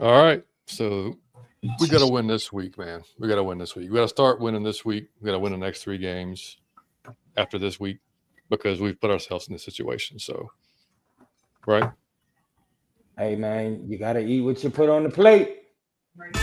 All right. So we got to win this week, man. We got to win this week. We got to start winning this week. We got to win the next 3 games after this week because we've put ourselves in this situation. So, right? Hey, man, you got to eat what you put on the plate. Right.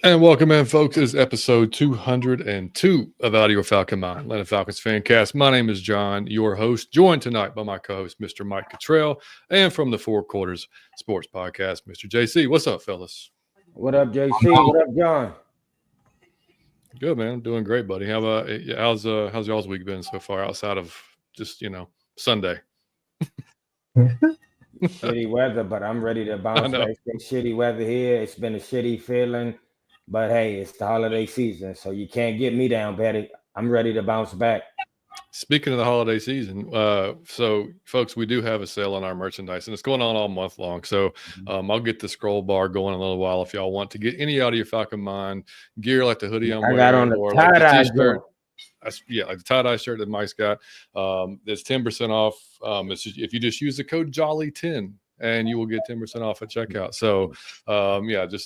And welcome in, folks. This is episode 202 of Out of Your Falcon Mind, Atlanta Falcons Fancast. My name is John, your host, joined tonight by my co-host, Mr. Mike Cottrell, and from the Four Quarters Sports Podcast, Mr. JC. What's up, fellas? What up, JC? What up, John? Good, man. I'm doing great, buddy. How's y'all's week been so far outside of just, Sunday? Shitty weather, but I'm ready to bounce back. It's been shitty weather here. It's been a shitty feeling. But hey, it's the holiday season, so you can't get me down, Betty. I'm ready to bounce back. Speaking of the holiday season, so folks, we do have a sale on our merchandise, and it's going on all month long. So I'll get the scroll bar going in a little while if y'all want to get any Out of Your Falcon Mind gear, like the hoodie I'm wearing, or like the t-shirt. Like the tie-dye shirt that Mike's got. There's 10% off. If you just use the code JOLLY10. And you will get 10% off at checkout. So, but like I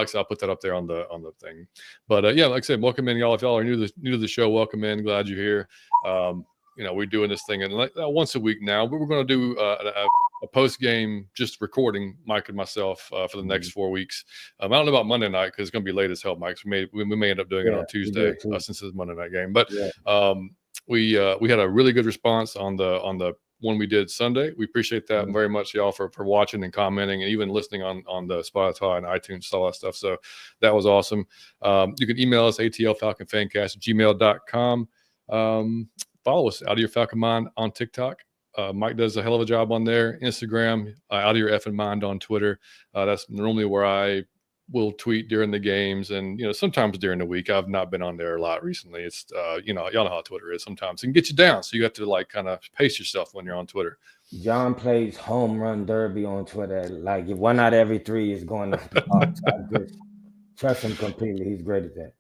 said, I'll put that up there on the thing. But like I said, welcome in, y'all. If y'all are new to the show, welcome in. Glad you're here. We're doing this thing once a week now, but we're going to do a post game just recording, Mike and myself, for the next 4 weeks. I don't know about Monday night because it's going to be late as hell, Mike. So we may end up doing it on Tuesday since it's Monday night game. But we had a really good response on the one we did Sunday. We appreciate that very much, y'all, for watching and commenting and even listening on the Spotify and iTunes, all that stuff. So that was awesome. You can email us, atlfalconfancast@gmail.com. Follow us, Out of Your Falcon Mind, on TikTok. Mike does a hell of a job on there. Instagram, Out of Your Effing Mind on Twitter. That's normally where I will tweet during the games, and sometimes during the week. I've not been on there a lot recently. It's y'all know how Twitter is sometimes. It can get you down, so you have to kind of pace yourself when you're on Twitter. John plays home run derby on Twitter. Like, if 1 out of every 3 is going to the park, so I just trust him completely. He's great at that.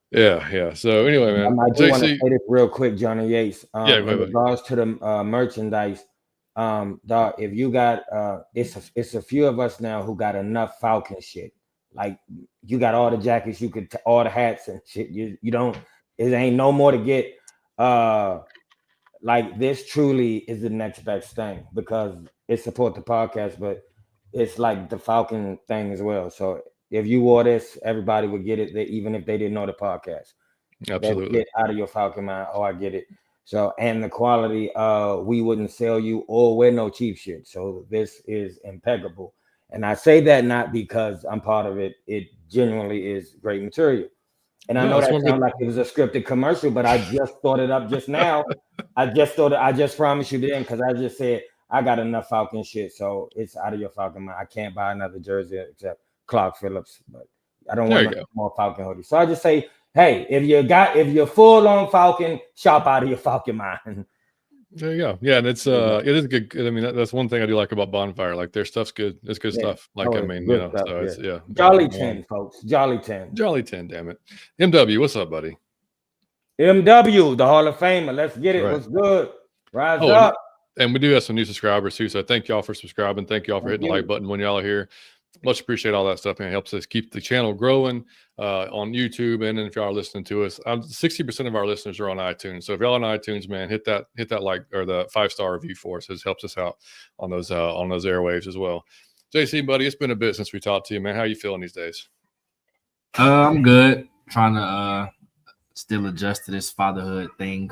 Yeah. So anyway, man, I do want to say this real quick, Johnny Yates. In regards to the merchandise, dog, if you got it's a few of us now who got enough Falcon shit. Like, you got all the jackets, all the hats and shit. You don't. It ain't no more to get. Like, this truly is the next best thing because it supports the podcast, but it's like the Falcon thing as well. So if you wore this, everybody would get it, even if they didn't know the podcast. Absolutely. Get Out of Your Falcon Mind. Oh, I get it. So, and the quality, we wouldn't sell you or wear no cheap shit. So this is impeccable. And I say that not because I'm part of it. It genuinely is great material. And I know that sounds like it was a scripted commercial, but I just thought it up just now. I just promised you then, because I just said I got enough Falcon shit. So it's Out of Your Falcon Mind. I can't buy another jersey except Clark Phillips, but I don't want more Falcon hoodies. So I just say, hey, if you're full on Falcon, shop Out of Your Falcon Mind. There you go. Yeah, and it is good. I mean, that's one thing I do like about Bonfire. Like their stuff's good. It's good stuff. Like I it's mean, good stuff, so it's Jolly 10, folks. Jolly 10. Jolly 10, damn it. MW, what's up, buddy? MW, the Hall of Famer. Let's get it. Right. What's good? Rise up. And we do have some new subscribers too. So thank y'all for subscribing. Thank y'all for hitting the like button when y'all are here. Much appreciate all that stuff, man. It helps us keep the channel growing on YouTube. And then if y'all are listening to us, 60% of our listeners are on iTunes. So if y'all on iTunes, man, hit that like or the 5-star review for us. It helps us out on those airwaves as well. JC, buddy, it's been a bit since we talked to you, man. How you feeling these days? I'm good. Trying to still adjust to this fatherhood thing.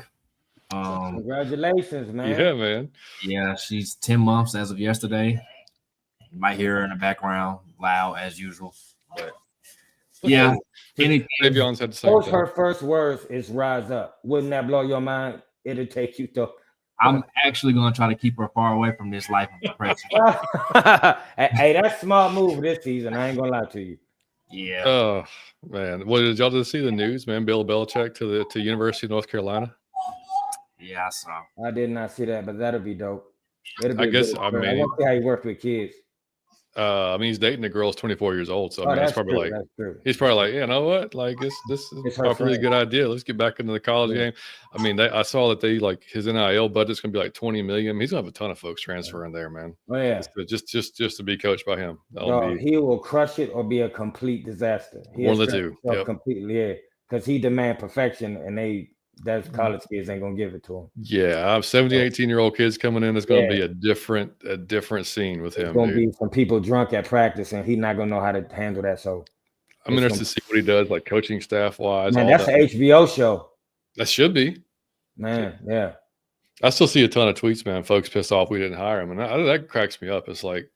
Congratulations, man. Yeah, man. Yeah, she's 10 months as of yesterday. You might hear her in the background loud as usual. But yeah, anything. Davion's had the same thing. Her first words is rise up. Wouldn't that blow your mind? It'll take you to. I'm actually going to try to keep her far away from this life of depression. Hey, that's a smart move this season. I ain't going to lie to you. Yeah. Oh, man. Well, did y'all just see the news, man? Bill Belichick to University of North Carolina? Yeah, I saw. I did not see that, but that'll be dope. It'll be I guess, I want to see how he worked with kids. I mean, he's dating a girl who's 24 years old. So, I mean, that's it's probably true. he's probably like, you know what? Like, this is probably a really good idea. Let's get back into the college game. I mean, I saw that his NIL budget's going to be like $20 million. He's going to have a ton of folks transferring there, man. Oh, yeah. Just to be coached by him. He will crush it or be a complete disaster. One of the two. Yep. Completely, yeah. Because he demands perfection, and that's college kids ain't gonna give it to him. Yeah, 17, 18-year-old kids coming in. It's going to be a different scene with him. It's gonna be some people drunk at practice, and he's not gonna know how to handle that. So I'm interested to see what he does, like coaching staff wise. Man, that's an HBO show. That should be. Man, yeah. I still see a ton of tweets, man. Folks pissed off we didn't hire him, and that cracks me up. It's like,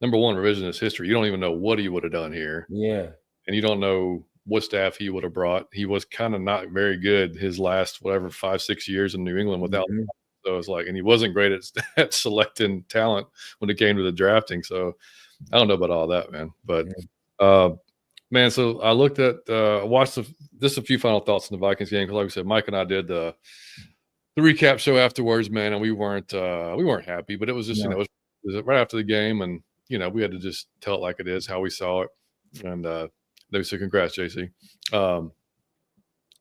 number one, revisionist history. You don't even know what he would have done here. Yeah, and you don't know what staff he would have brought. He was kind of not very good his last 5-6 years in New England without. So it's like, and he wasn't great at selecting talent when it came to the drafting. So I don't know about all that, man. But man, so I looked at, watched just a few final thoughts on the Vikings game, because like I said, Mike and I did the recap show afterwards, man, and we weren't happy, but it was just it was right after the game, and we had to just tell it like it is, how we saw it, and they said congrats, JC.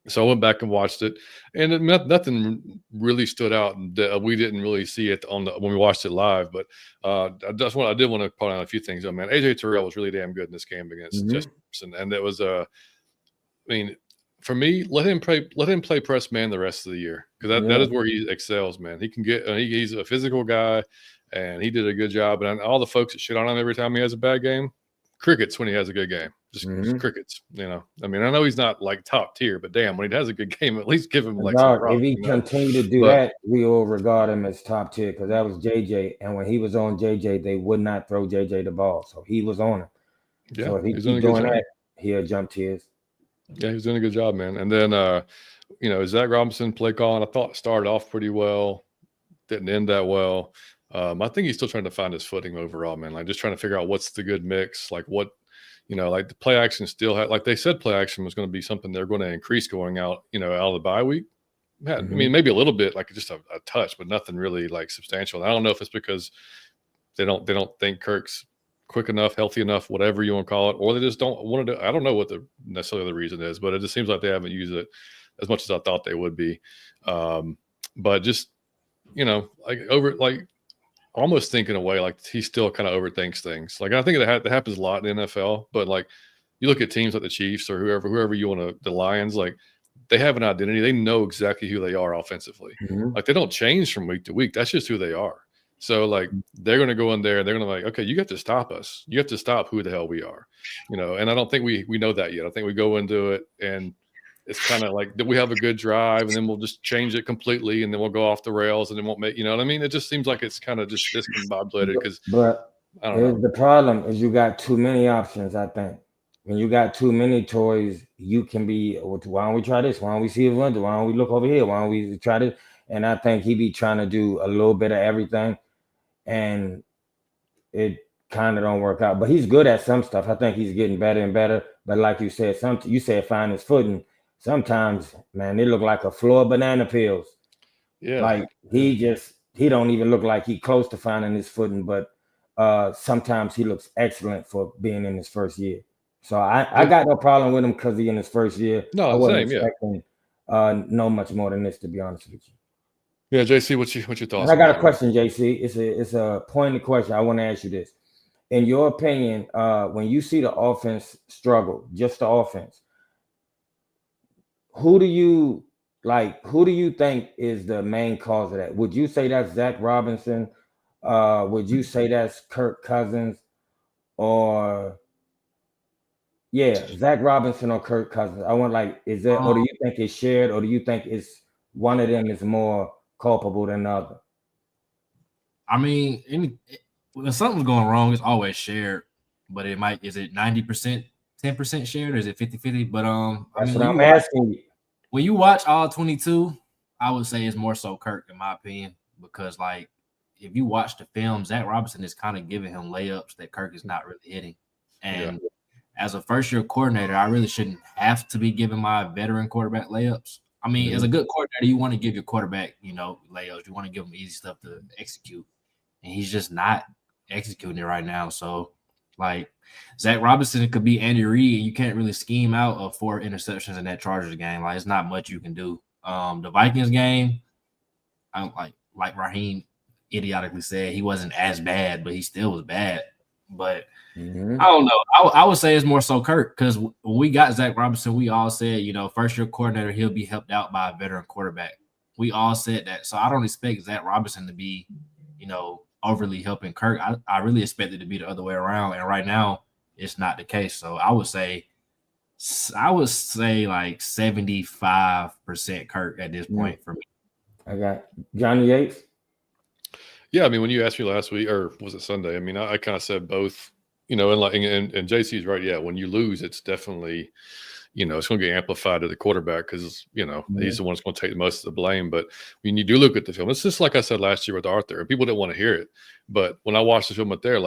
So I went back and watched it, and nothing really stood out. We didn't really see it when we watched it live, but I did want to point out a few things. Man, AJ Terrell was really damn good in this game against Jefferson, and it was I mean, for me, let him play press man the rest of the year, because that is where he excels, man. He can get he's a physical guy, and he did a good job. And all the folks that shit on him every time he has a bad game, crickets when he has a good game. Just crickets, I mean, I know he's not like top tier, but damn, when he has a good game, at least give him like some props, if he continue to do that, we will regard him as top tier, because that was JJ, and when he was on JJ, they would not throw JJ the ball, so he was on him. Yeah, so if he keeps doing that, he'll jump tiers. Yeah, he was doing a good job, man. And then Zach Robinson play calling, I thought started off pretty well, didn't end that well. I think he's still trying to find his footing overall, man. Like just trying to figure out what's the good mix, like what. Like the play action still had, like they said, play action was going to be something they're going to increase going out, out of the bye week. I mean, maybe a little bit, like just a touch, but nothing really like substantial. And I don't know if it's because they don't think Kirk's quick enough, healthy enough, whatever you want to call it, or they just don't want to do. I don't know what necessarily the reason is, but it just seems like they haven't used it as much as I thought they would be. But just almost thinking away, like he still kind of overthinks things. Like I think that happens a lot in the NFL, but like you look at teams like the Chiefs or whoever you want to, the Lions, like they have an identity. They know exactly who they are offensively. Like they don't change from week to week. That's just who they are. So like they're going to go in there and they're going to like, okay, you have to stop us. You have to stop who the hell we are, and I don't think we know that yet. I think we go into it and it's kind of like that we have a good drive and then we'll just change it completely and then we'll go off the rails and it won't make, you know what I mean? It just seems like it's kind of just discombobulated because. But the problem is you got too many options, I think. When you got too many toys, you can be, why don't we try this? Why don't we see a run? Why don't we look over here? Why don't we try this? And I think he be trying to do a little bit of everything and it kind of don't work out. But he's good at some stuff. I think he's getting better and better. But like you said, find his footing. Sometimes, man, they look like a floor of banana peels. Yeah, Like he don't even look like he close to finding his footing, but sometimes he looks excellent for being in his first year. So I got no problem with him because he in his first year. I no, wasn't same, yeah. expecting no much more than this, to be honest with you. Yeah, JC, what's your And thoughts I on got a that? question, JC. It's a pointed question. I want to ask you this. In your opinion, when you see the offense struggle, just the offense, who do you who do you think is the main cause of that? Would you say that's Zach Robinson? Would you say that's Kirk Cousins? Or Zach Robinson or Kirk Cousins? I want is that, or do you think it's shared, or do you think it's one of them is more culpable than the other? I mean, when something's going wrong, it's always shared, but is it 90%, 10% shared, or is it 50-50? But That's what I'm asking you. When you watch all 22, I would say it's more so Kirk, in my opinion, because if you watch the film, Zach Robinson is kind of giving him layups that Kirk is not really hitting. And as a first-year coordinator, I really shouldn't have to be giving my veteran quarterback layups. I mean, as a good coordinator, you want to give your quarterback, layups. You want to give him easy stuff to execute. And he's just not executing it right now. So, Zach Robinson could be Andy Reid, and you can't really scheme out of 4 interceptions in that Chargers game. It's not much you can do. The Vikings game, I don't like Raheem idiotically said, he wasn't as bad, but he still was bad. But I don't know. I would say it's more so Kirk, because when we got Zach Robinson, we all said, first-year coordinator, he'll be helped out by a veteran quarterback. We all said that. So I don't expect Zach Robinson to be, overly helping Kirk. I really expect it to be the other way around. And right now, it's not the case. So I would say like 75% Kirk at this point for me. I got Johnny Yates. Yeah, I mean, when you asked me last week, or was it Sunday? I mean, I kind of said both, and JC's right. Yeah, when you lose, it's definitely, it's going to get amplified to the quarterback because, he's the one that's going to take most of the blame. But when you do look at the film, it's just like I said last year with Arthur, and people didn't want to hear it. But when I watched the film up there,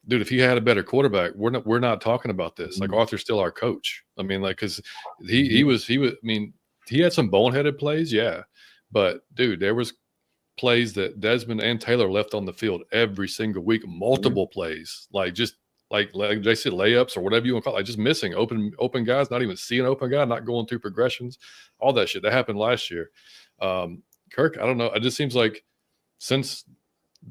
dude, if he had a better quarterback, we're not talking about this. Arthur's still our coach. I mean, because he was. I mean, he had some boneheaded plays, yeah. But dude, there was plays that Desmond and Taylor left on the field every single week, multiple plays, like they said, layups or whatever you want to call it, just missing open guys, not even seeing an open guy, not going through progressions, all that shit that happened last year. Kirk, I don't know. It just seems like since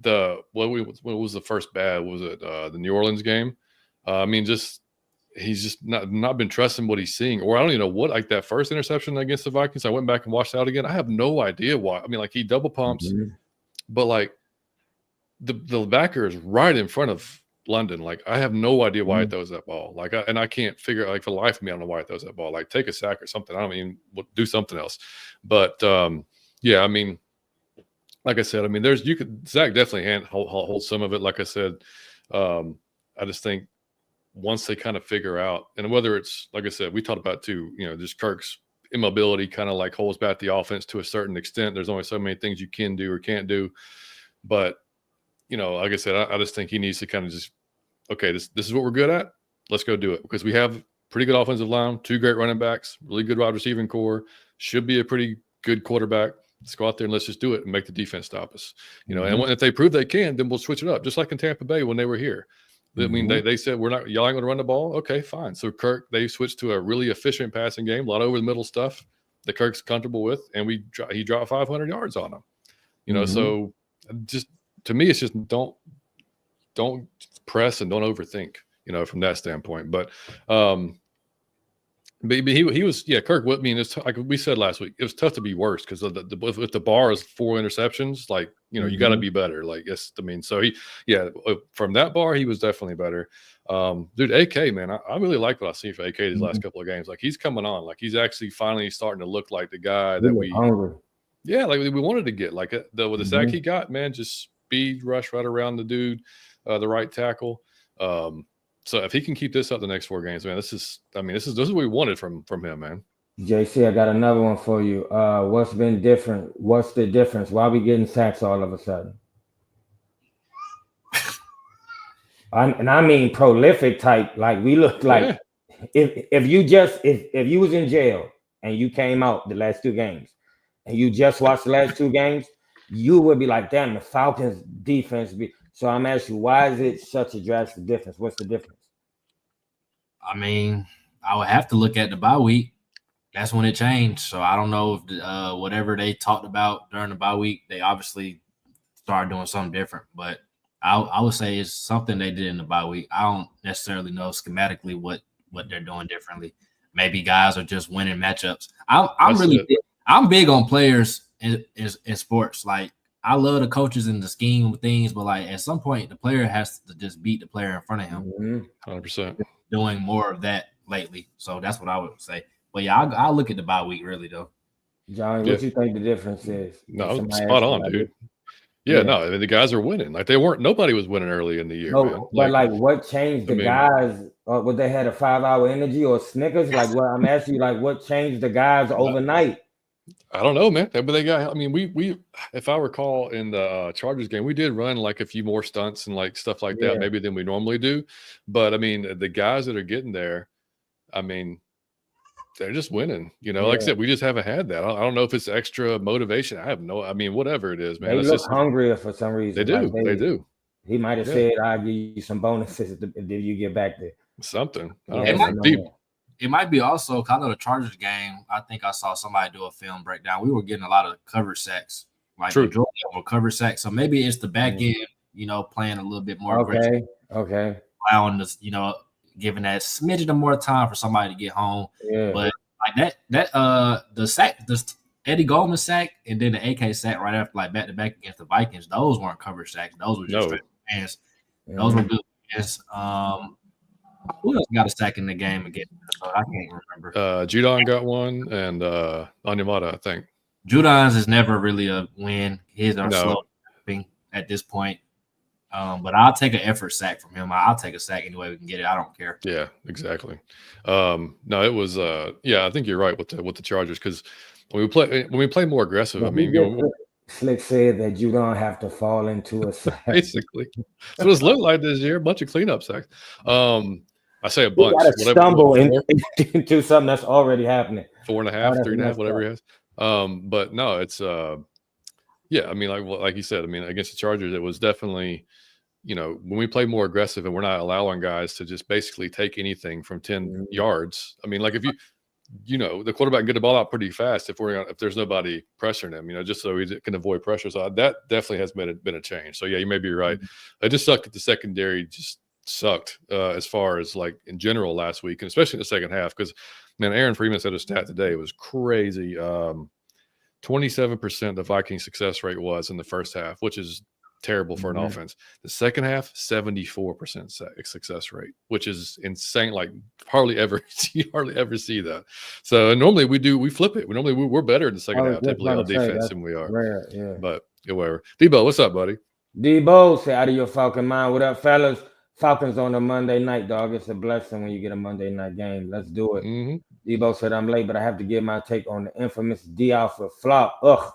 what was the first bad? Was it the New Orleans game? I mean, he's just not been trusting what he's seeing, or I don't even know what, that first interception against the Vikings. I went back and watched it out again. I have no idea why. I mean, he double pumps, but the backer is right in front of London. I have no idea why he throws that ball. And I can't figure for the life of me, I don't know why he throws that ball. Take a sack or something. I don't even do something else. But yeah, I mean, like I said, I mean, Zach definitely hold some of it. Like I said, I just think once they kind of figure out, and whether it's, like I said, we talked about too, just Kirk's immobility kind of holds back the offense to a certain extent. There's only so many things you can do or can't do. But, like I said, I just think he needs to kind of just, okay, this is what we're good at. Let's go do it, because we have pretty good offensive line, 2 great running backs, really good wide receiving core, should be a pretty good quarterback. Let's go out there and let's just do it and make the defense stop us. And if they prove they can, then we'll switch it up, just like in Tampa Bay when they were here. I mean, they said, y'all ain't going to run the ball. Okay, fine. So Kirk, they switched to a really efficient passing game, a lot of over the middle stuff that Kirk's comfortable with, and he dropped 500 yards on them. So just, to me, it's just don't press and don't overthink, from that standpoint. But he was, Kirk. I mean, it's like we said last week, it was tough to be worse because if the bar is 4 interceptions, you got to be better. So from that bar, he was definitely better. Dude, AK, man, I really like what I see for AK these last couple of games. He's coming on, he's actually finally starting to look like the guy that we wanted to get. With the sack he got, man, just speed rush right around the dude, the right tackle. So if he can keep this up the next 4 games, man, this is what we wanted from him, man. JC, I got another one for you. What's been different? What's the difference? Why are we getting sacks all of a sudden? I mean prolific type. We look like if you was in jail and you came out the last 2 games and you just watched the last 2 games, you would be like, damn, the Falcons defense be. So I'm asking you, why is it such a drastic difference? What's the difference? I mean, I would have to look at the bye week. That's when it changed. So I don't know if whatever they talked about during the bye week, they obviously started doing something different. But I would say it's something they did in the bye week. I don't necessarily know schematically what they're doing differently. Maybe guys are just winning matchups. I'm big on players in sports. Like, I love the coaches and the scheme of things, but like at some point the player has to just beat the player in front of him. 100%. Doing more of that lately. So that's what I would say. But yeah, I'll look at the bye week really though. Johnny, what you think the difference is? No, spot on, dude. Yeah, no, I mean, the guys are winning. Like, nobody was winning early in the year, man. But like what changed the guys? What they had a 5-hour energy or Snickers? Like, what I'm asking you, like, what changed the guys overnight? I don't know, man. But they got, I mean, we if I recall in the Chargers game, we did run like a few more stunts and like stuff like that, maybe than we normally do. But I mean, the guys that are getting there, I mean, they're just winning. Like I said, we just haven't had that. I don't know if it's extra motivation. I mean, whatever it is, man. They it's look just hungrier for some reason. They do. They do. He might have said, "I'll give you some bonuses if you get back there." Something. It might be also kind of the Chargers game. I think I saw somebody do a film breakdown. We were getting a lot of cover sacks, like majority of them were cover sacks. So maybe it's the back end, playing a little bit more aggressive. Okay. Allowing this, giving that smidgen of more time for somebody to get home. Yeah. But like the Eddie Goldman sack and then the AK sack right after, like back to back against the Vikings, those weren't cover sacks. Those were just fans. Those were good fans. Who else got a sack in the game again? I can't remember. Judon got one, and Onyemata, I think. Judon's is never really a win. His are slow at this point. But I'll take an effort sack from him. I'll take a sack any way we can get it. I don't care. Yeah, exactly. No, it was. I think you're right with the Chargers, because when we play more aggressive, I mean, Slick said that you don't have to fall into a sack. Basically, that's what it's looked like this year. A bunch of cleanup sacks. I say a bunch. You gotta stumble into something that's already happening. 4.5, 3.5, whatever he has. But no, it's I mean, like you said, I mean, against the Chargers, it was definitely, when we play more aggressive and we're not allowing guys to just basically take anything from 10 yards. I mean, like if the quarterback can get the ball out pretty fast if there's nobody pressuring him, just so he can avoid pressure. So that definitely has been a change. So yeah, you may be right. It just sucked that the secondary just sucked as far as like in general last week, and especially in the second half, because man, Aaron Freeman said a stat today. It was crazy. 27% the Vikings success rate was in the first half, which is terrible for an offense. The second half, 74% success rate, which is insane. Like hardly ever see that. So normally we flip it. We're better in the second half typically on defense than we are. Rare, yeah. But whatever. Debo, what's up, buddy? Debo, say out of your Falcon mind. What up, fellas? Falcons on a Monday night, dog. It's a blessing when you get a Monday night game. Let's do it. Debo said, I'm late, but I have to give my take on the infamous D Alpha flop. Ugh.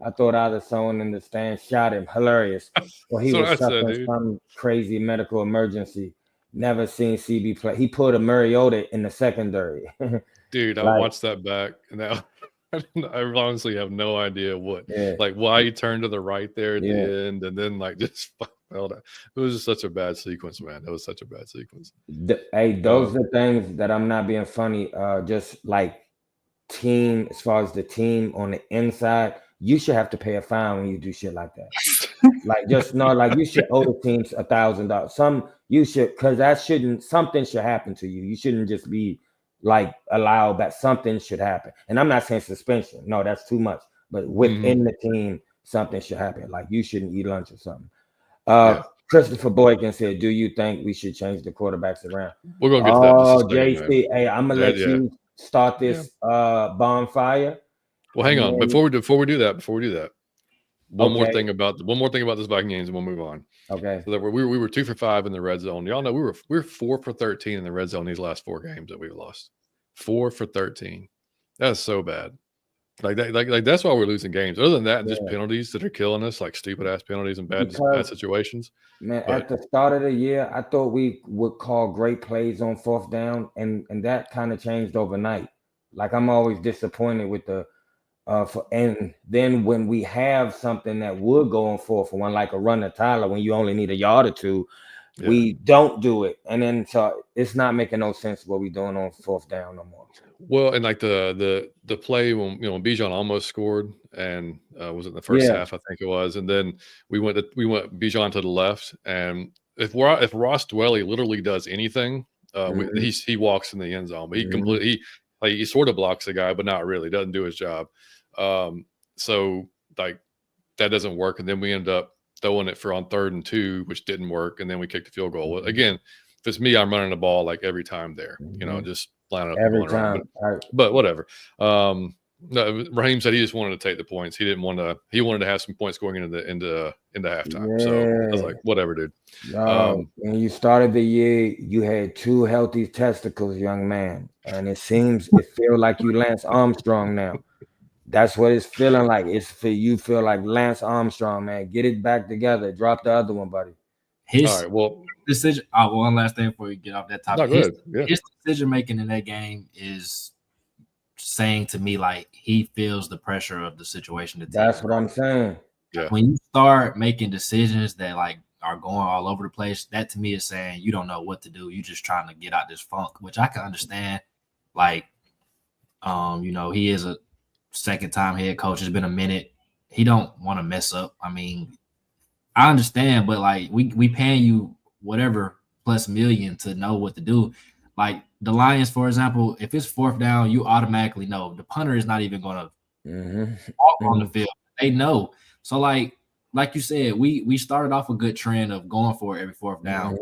I thought either someone in the stand shot him. Hilarious. Well, he was suffering some crazy medical emergency. Never seen CB play. He put a Mariota in the secondary. Dude, I watched that back. Now I honestly have no idea why he turned to the right there at the end, and then like just fell down. It was just such a bad sequence, man. It was such a bad sequence. Those are things that I'm not being funny. Just like team, as far as the team on the inside, you should have to pay a fine when you do shit like that. You should owe the teams $1,000. Because something should happen to you. You shouldn't just be like allowed that. Something should happen. And I'm not saying suspension. No, that's too much. But within the team, something should happen. Like you shouldn't eat lunch or something. Christopher Boykin said, do you think we should change the quarterbacks around? We're going to get to that. JC, hey, I'm going to let you start this bonfire. Well, hang on. Before we do that, one more thing about this Viking games, and we'll move on. Okay. So that we were 2 for 5 in the red zone. Y'all know we were 4 for 13 in the red zone these last 4 games that we've lost. 4 for 13. That's so bad. Like that's why we're losing games. Other than that, just penalties that are killing us, like stupid ass penalties and bad situations. Man, at the start of the year, I thought we would call great plays on 4th down, and that kind of changed overnight. Like I'm always disappointed with the And then when we have something that would go on 4-for-1, like a run to Tyler, when you only need a yard or two, we don't do it. And then so it's not making no sense what we're doing on 4th down no more. Well, and like the play when Bijan almost scored and was it in the first half, I think it was, and then we went Bijan to the left, and if Ross Dwelly literally does anything, he walks in the end zone, but he sort of blocks the guy, but not really, doesn't do his job. So like that doesn't work, and then we end up throwing it for on 3rd and 2, which didn't work, and then we kicked the field goal. Again, if it's me, I'm running the ball like every time there, just lining up every time. but whatever. No, Raheem said he just wanted to take the points. He wanted to have some points going into halftime. So I was like, whatever, dude. When you started the year, you had 2 healthy testicles, young man, and it feels like you Lance Armstrong now. That's what it's feeling like. It's for you feel like Lance Armstrong, man. Get it back together. Drop the other one, buddy. All right. Well, decision. One last thing before you get off that topic. His decision making in that game is saying to me like he feels the pressure of the situation. That's what I'm saying. Yeah. When you start making decisions that like are going all over the place, that to me is saying you don't know what to do. You're just trying to get out this funk, which I can understand. Like, he is a second-time head coach. It's been a minute. He don't want to mess up. I mean, I understand, but like we paying you whatever plus million to know what to do. Like the Lions, for example, if it's 4th down, you automatically know the punter is not even going to walk on the field. They know. So like you said, we started off a good trend of going for it every 4th down.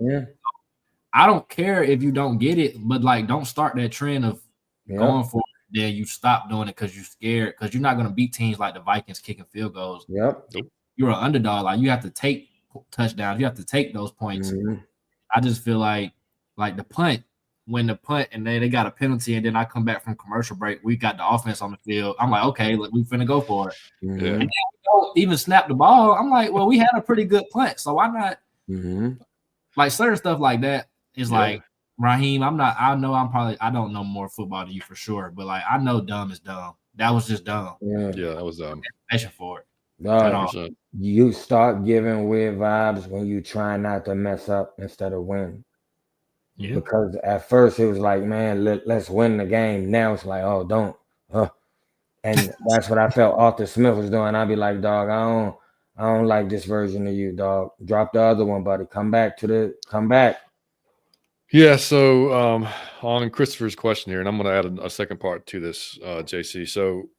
I don't care if you don't get it, but like don't start that trend of going for it. Then you stop doing it because you're scared, because you're not going to beat teams like the Vikings kicking field goals. You're an underdog. Like you have to take touchdowns. You have to take those points. I just feel like the punt, when the punt and they got a penalty, and then I come back from commercial break, we got the offense on the field. I'm like, okay, look, we finna go for it. And then we don't even snap the ball. I'm like, well, we had a pretty good punt, so why not? Like certain stuff like that is like, Raheem, I don't know more football than you for sure, but like I know dumb is dumb. That was just dumb. Yeah, that was dumb. For it. You start giving weird vibes when you try not to mess up instead of win. Because at first it was like, man, let's win the game. Now it's like, oh, don't. And that's what I felt Arthur Smith was doing. I'd be like, dog, I don't like this version of you, dog. Drop the other one, buddy. Come back. Yeah, so on Christopher's question here, and I'm going to add a second part to this, JC. So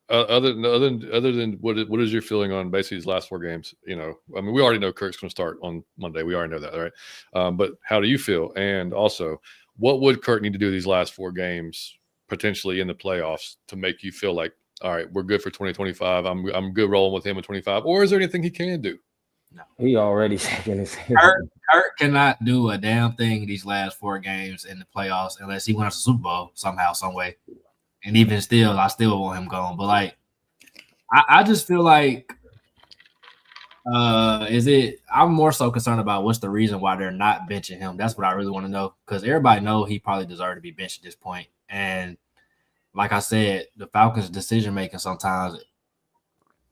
other than what is your feeling on basically these last 4 games? I mean, we already know Kirk's going to start on Monday. We already know that, right? But how do you feel? And also, what would Kirk need to do these last 4 games potentially in the playoffs to make you feel like, all right, we're good for 2025. I'm good rolling with him in 25. Or is there anything he can do? No. He already shaking his head. Kirk cannot do a damn thing these last 4 games in the playoffs unless he wins the Super Bowl somehow, some way. And even still, I still want him gone. But like, I just feel like, I'm more so concerned about what's the reason why they're not benching him. That's what I really want to know, because everybody know he probably deserved to be benched at this point. And like I said, the Falcons' decision making sometimes,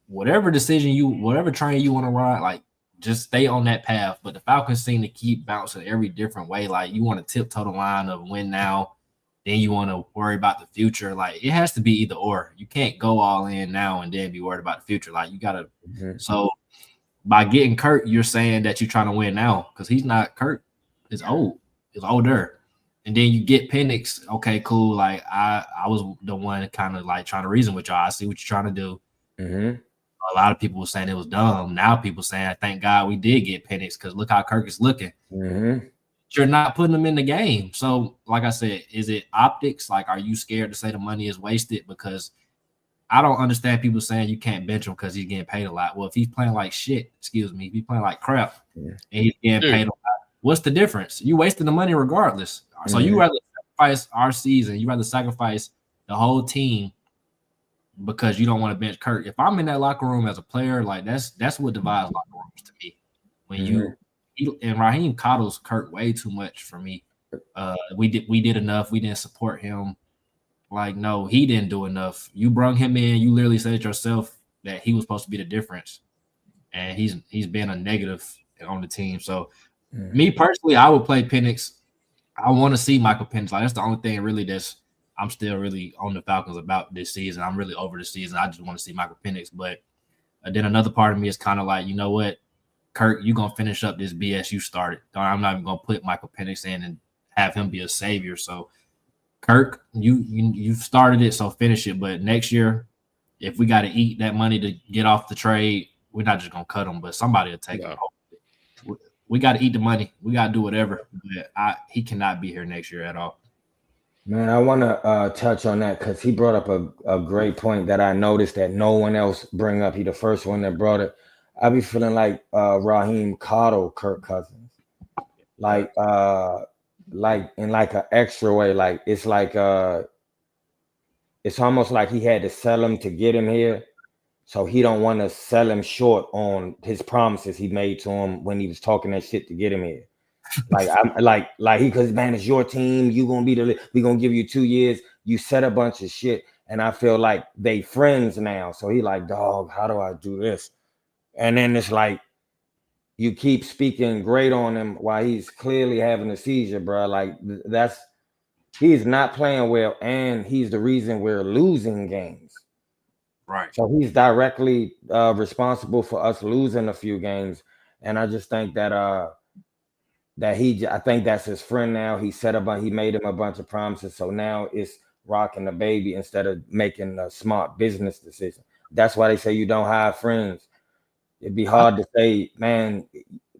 whatever train you want to ride, like just stay on that path. But the Falcons seem to keep bouncing every different way. Like you want to tiptoe the line of win now, then you want to worry about the future. Like it has to be either or. You can't go all in now and then be worried about the future. Like you gotta. So by getting Kirk, you're saying that you're trying to win now, because he's not. Kirk is old. He's older. And then you get Penix. Okay, cool. Like I was the one kind of like trying to reason with y'all. I see what you're trying to do. A lot of people were saying it was dumb. Now people saying, thank God we did get Penix, because look how Kirk is looking. You're not putting him in the game. So, like I said, is it optics? Like, are you scared to say the money is wasted? Because I don't understand people saying you can't bench him because he's getting paid a lot. Well, if he's playing like shit, if he's playing like crap and he's getting paid a lot, what's the difference? You wasting the money regardless. So you rather sacrifice our season, you rather sacrifice the whole team because you don't want to bench Kirk. If I'm in that locker room as a player, like that's what divides locker rooms to me. When and Raheem coddles Kirk way too much for me. We did enough. We didn't support him. Like, no, he didn't do enough. You brung him in. You literally said it yourself that he was supposed to be the difference, and he's been a negative on the team. So, me personally, I would play Penix. I want to see Michael Penix. Like, that's the only thing really I'm still really on the Falcons about this season. I'm really over the season. I just want to see Michael Penix. But then another part of me is kind of like, you know what, Kirk, you're gonna finish up this BS you started. I'm not even gonna put Michael Penix in and have him be a savior. So, Kirk, you started it, so finish it. But next year, if we got to eat that money to get off the trade, we're not just gonna cut him, but somebody will take him. We got to eat the money. We got to do whatever. But he cannot be here next year at all. Man, I want to touch on that because he brought up a great point that I noticed that no one else bring up. He the first one that brought it. I be feeling like Raheem coddled Kirk Cousins, like in like an extra way. Like it's almost like he had to sell him to get him here, so he don't want to sell him short on his promises he made to him when he was talking that shit to get him here. Like I'm like he, because man, it's your team. You gonna be we gonna give you 2 years. You said a bunch of shit, and I feel like they friends now. So he like, dog, how do I do this? And then it's like you keep speaking great on him while he's clearly having a seizure, bro. Like he's not playing well, and he's the reason we're losing games. Right. So he's directly responsible for us losing a few games, and I just think that I think that's his friend now. He made him a bunch of promises, so now it's rocking the baby instead of making a smart business decision. That's why they say you don't have friends. It'd be hard to say, man,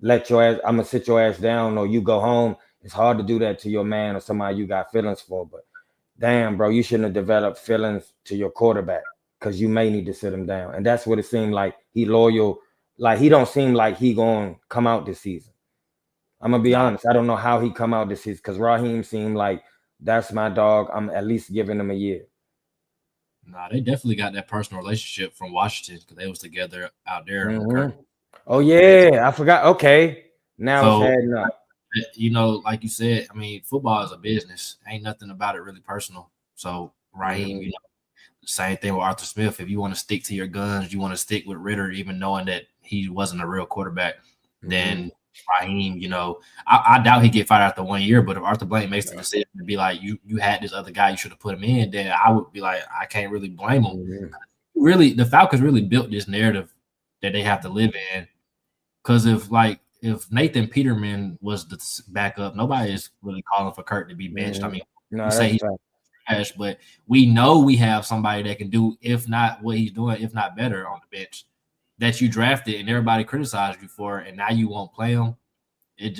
let your ass, I'm gonna sit your ass down or you go home. It's hard to do that to your man or somebody you got feelings for. But damn, bro, you shouldn't have developed feelings to your quarterback because you may need to sit him down. And that's what it seemed like. He loyal, like he don't seem like he gonna come out this season. I'm gonna be honest. I don't know how he come out this season because Raheem seemed like that's my dog. I'm at least giving him a year. Nah, they definitely got that personal relationship from Washington because they was together out there. Mm-hmm. Oh yeah, I forgot. Okay, now it's adding up. You know, like you said, I mean, football is a business. Ain't nothing about it really personal. So Raheem, you know, same thing with Arthur Smith. If you want to stick to your guns, you want to stick with Ritter, even knowing that he wasn't a real quarterback, then Raheem, you know, I doubt he get fired after 1 year. But if Arthur Blank makes the decision to be like, you had this other guy, you should have put him in, then I would be like, I can't really blame him. Really, the Falcons really built this narrative that they have to live in. Because if Nathan Peterman was the backup, nobody is really calling for Kirk to be benched. I mean, you say he's trash, but we know we have somebody that can do, if not what he's doing, if not better on the bench, that you drafted and everybody criticized you for, and now you won't play him. It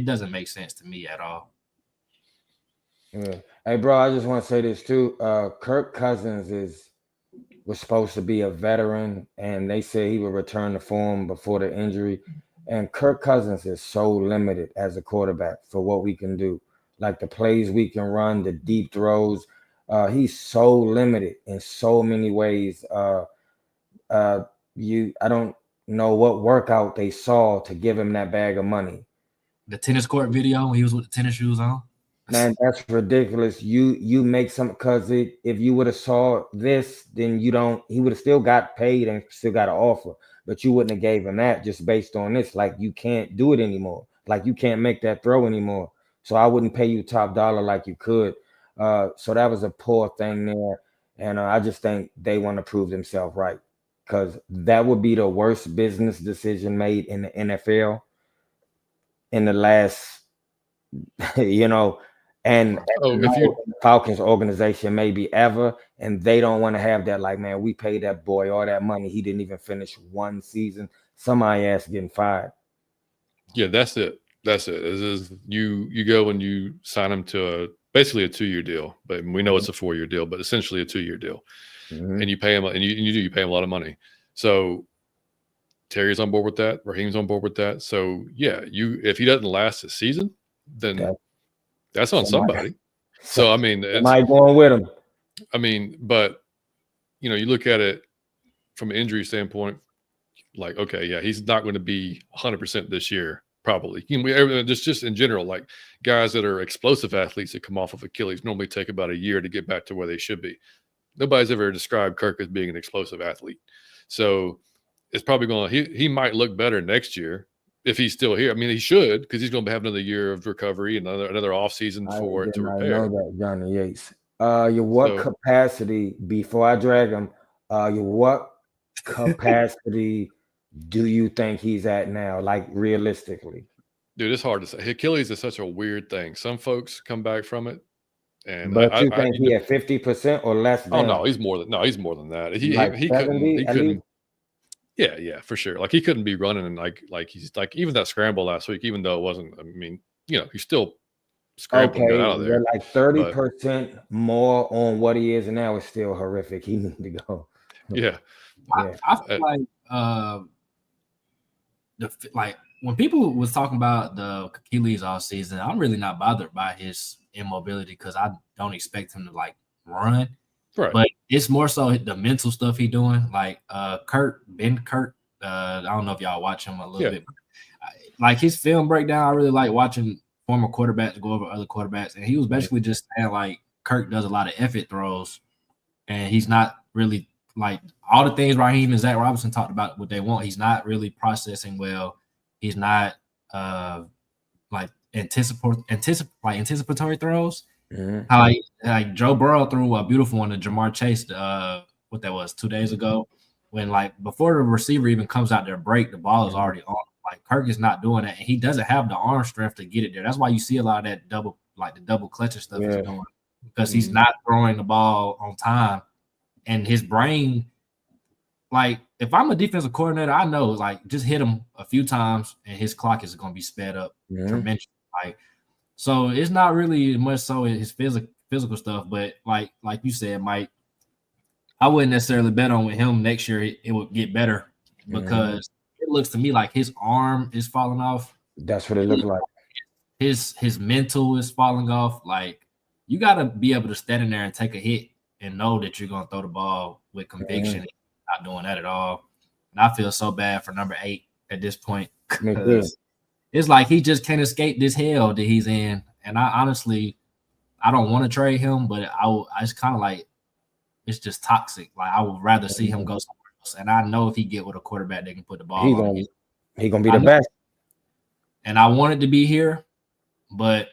doesn't make sense to me at all. Yeah. Hey, bro, I just want to say this too. Kirk Cousins was supposed to be a veteran, and they said he would return to form before the injury. And Kirk Cousins is so limited as a quarterback for what we can do, like the plays we can run, the deep throws. He's so limited in so many ways. I don't know what workout they saw to give him that bag of money. The tennis court video when he was with the tennis shoes on. Man, that's ridiculous. You make some, because if you would have saw this, then he would have still got paid and still got an offer, but you wouldn't have gave him that just based on this. Like, you can't do it anymore. Like, you can't make that throw anymore. So I wouldn't pay you top dollar like you could. So that was a poor thing there. And I just think they want to prove themselves right, because that would be the worst business decision made in the NFL in the last, and if the Falcons organization maybe ever, and they don't want to have that. Like, man, we paid that boy all that money. He didn't even finish one season. Somebody ass getting fired. Yeah, that's it. That's it. You go and you sign him to basically a 2-year deal, but we know it's a 4-year deal, but essentially a 2-year deal. And you pay him, and you pay him a lot of money. So Terry's on board with that. Raheem's on board with that. So yeah, if he doesn't last a season, then that's on somebody. So I mean, am I going with him? I mean, but you look at it from an injury standpoint, like, okay, yeah, he's not going to be 100% this year. probably. Just in general, like guys that are explosive athletes that come off of Achilles normally take about a year to get back to where they should be. Nobody's ever described Kirk as being an explosive athlete. So it's probably he might look better next year if he's still here. I mean, he should, because he's going to have another year of recovery and another off season for it to repair. I know that, Johnny Yates. Capacity, before I drag him, what capacity do you think he's at now, like realistically? Dude, it's hard to say. Achilles is such a weird thing. Some folks come back from it. But you think he at 50% or less than? Oh no, he's more than that. He 70, couldn't. Yeah, for sure. Like he couldn't be running and like he's like even that scramble last week, even though it wasn't. I mean, he's still scrambling out of there. Like 30% more on what he is now is still horrific. He needs to go. Yeah. I feel like when people was talking about the Achilles all season, I'm really not bothered by his immobility because I don't expect him to like run. Right. But it's more so the mental stuff he doing. Like Kirk. I don't know if y'all watch him a little bit. Like his film breakdown, I really like watching former quarterbacks go over other quarterbacks. And he was basically just saying like Kirk does a lot of effort throws. And he's not really like all the things Raheem and Zach Robinson talked about what they want. He's not really processing well. He's not like anticipatory throws. Mm-hmm. How like Joe Burrow threw a beautiful one to Jamar Chase what that was 2 days ago, when like before the receiver even comes out there break, the ball is already on. Like Kirk is not doing that, and he doesn't have the arm strength to get it there. That's why you see a lot of that double clutching stuff he's doing, because he's not throwing the ball on time, and his brain. Like if I'm a defensive coordinator, I know like just hit him a few times and his clock is going to be sped up tremendously. Like. So it's not really much so his physical stuff, but like you said, Mike, I wouldn't necessarily bet on with him next year it would get better, because it looks to me like his arm is falling off. That's what it looks like. His mental is falling off. Like you got to be able to stand in there and take a hit and know that you're going to throw the ball with conviction. Not doing that at all. And I feel so bad for number 8 at this point. It's like he just can't escape this hell that he's in. And I honestly, I don't want to trade him, but it's kind of like it's just toxic. Like I would rather see him go somewhere else. And I know if he get with a quarterback that can put the ball on him, he gonna be the best. And I want it to be here, but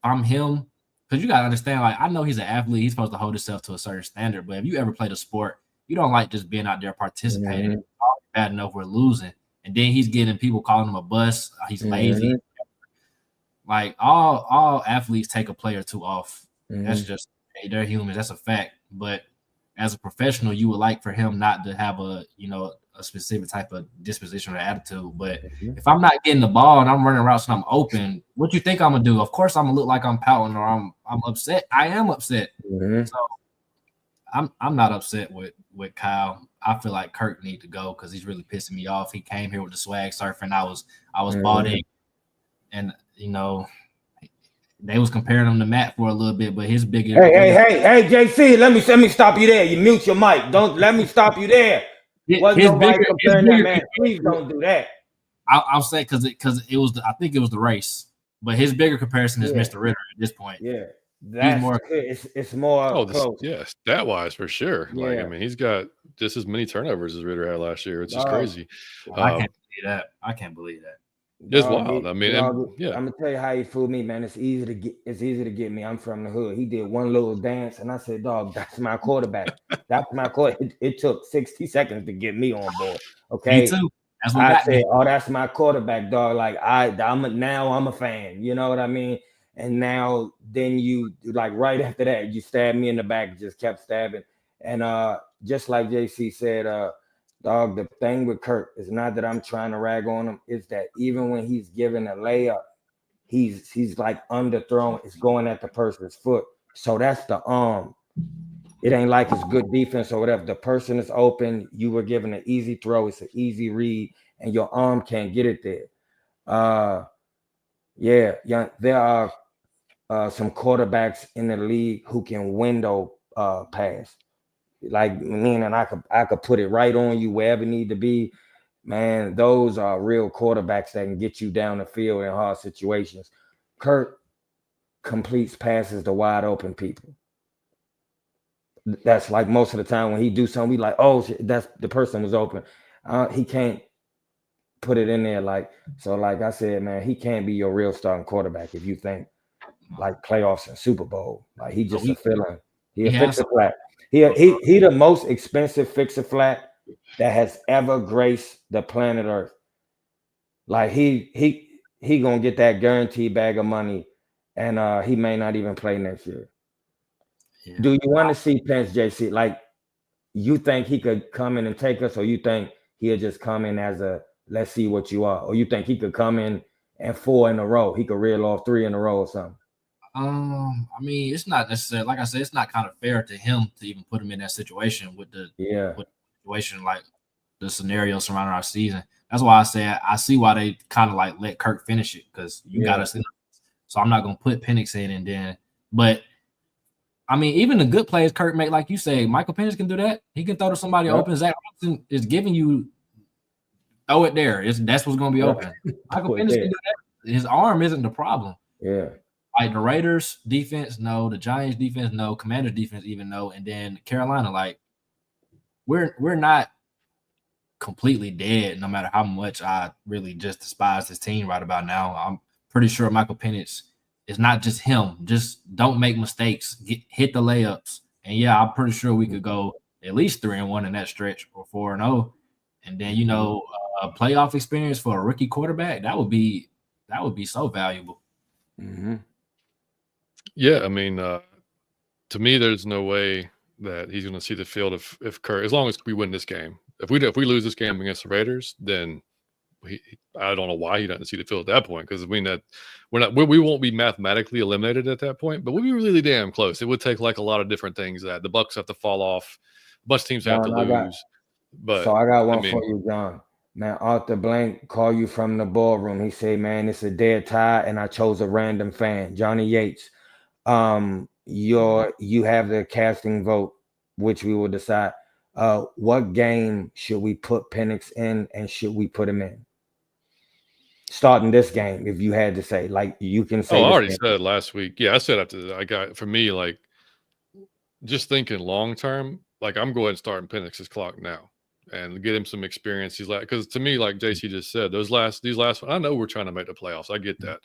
I'm him, because you gotta understand, like I know he's an athlete, he's supposed to hold himself to a certain standard. But if you ever played a sport, you don't like just being out there participating. It's bad enough we're losing. And then he's getting people calling him a bust. He's lazy. Like all athletes take a play or two off. That's just they're humans. That's a fact. But as a professional, you would like for him not to have a specific type of disposition or attitude. But if I'm not getting the ball and I'm running routes and I'm open, what you think I'm gonna do? Of course, I'm gonna look like I'm pouting or I'm upset. I am upset. So I'm not upset with Kyle. I feel like Kirk need to go because he's really pissing me off. He came here with the swag surfing. I was bought in, and they was comparing him to Matt for a little bit, but his bigger. Hey, JC, let me stop you there. You mute your mic. Don't let me stop you there. Wasn't nobody comparing that, man. Please don't do that. I'll say because it was I think it was the race, but his bigger comparison is Mr. Ritter at this point. Yeah. That's more. It's more. Stat wise for sure. Yeah. Like I mean, he's got just as many turnovers as Ritter had last year. It's just crazy. I can't believe that. It's wild. I mean, I'm gonna tell you how he fooled me, man. It's easy to get me. I'm from the hood. He did one little dance, and I said, "Dog, that's my quarterback. That's my quarterback." It took 60 seconds to get me on board. Okay. Me too. That's what I said. Oh, that's my quarterback, dog. Like I'm a fan. You know what I mean? And now, then you like right after that, you stabbed me in the back, just kept stabbing. And just like JC said, dog, the thing with Kirk is not that I'm trying to rag on him. It's that even when he's giving a layup, he's like underthrown. It's going at the person's foot. So that's the arm. It ain't like it's good defense or whatever. The person is open. You were given an easy throw. It's an easy read, and your arm can't get it there. There are some quarterbacks in the league who can window pass, like meaning I could put it right on you wherever it need to be. man, those are real quarterbacks that can get you down the field in hard situations. Kirk completes passes to wide open people. That's like most of the time when he do something, we like, oh, shit, that's the person was open. He can't put it in there like so. Like I said, man, he can't be your real starting quarterback if you think like playoffs and Super Bowl. Like he just a fill-in. He a fix a flat. He the most expensive fix a flat that has ever graced the planet Earth. Like he gonna get that guaranteed bag of money, and he may not even play next year. Yeah. Do you want to see Pence, JC? Like, you think he could come in and take us, or you think he'll just come in as a let's see what you are, or you think he could come in and 4 in a row? He could reel off 3 in a row or something. I mean, it's not necessarily, like I said, it's not kind of fair to him to even put him in that situation with the situation, like the scenario surrounding our season. That's why I say I see why they kind of like let Kirk finish it, because you got us in. So I'm not gonna put Penix in, and then, but I mean, even the good plays Kirk make, like you say, Michael Penix can do that. He can throw to somebody open. Zach Robinson is giving you throw it there. That's what's gonna be open. Michael Penix can do that. His arm isn't the problem. Yeah. Like the Raiders defense, no. The Giants defense, no. Commanders defense, even no. And then Carolina, like we're not completely dead. No matter how much I really just despise this team right about now, I'm pretty sure Michael Penix is not just him. Just don't make mistakes. Hit the layups, and yeah, I'm pretty sure we could go at least 3-1 in that stretch, or 4-0. And then a playoff experience for a rookie quarterback, that would be so valuable. Mm-hmm. Yeah, I mean, to me, there's no way that he's going to see the field if Kirk, as long as we win this game. If we lose this game against the Raiders, then I don't know why he doesn't see the field at that point, because we won't be mathematically eliminated at that point, but we'll be really damn close. It would take like a lot of different things that the Bucs have to fall off, a bunch of teams have to lose. So I got one for you, John. Man, Arthur Blank call you from the ballroom. He say, man, it's a dead tie, and I chose a random fan, Johnny Yates. You have the casting vote, which we will decide. What game should we put Penix in, and should we put him in? Starting this game, if you had to say, like, you can say. I already said last week. Yeah, I said after for me, like, just thinking long term, like, I'm going to start Penix's clock now and get him some experience. He's like, because to me, like JC just said, these last, I know we're trying to make the playoffs. I get that.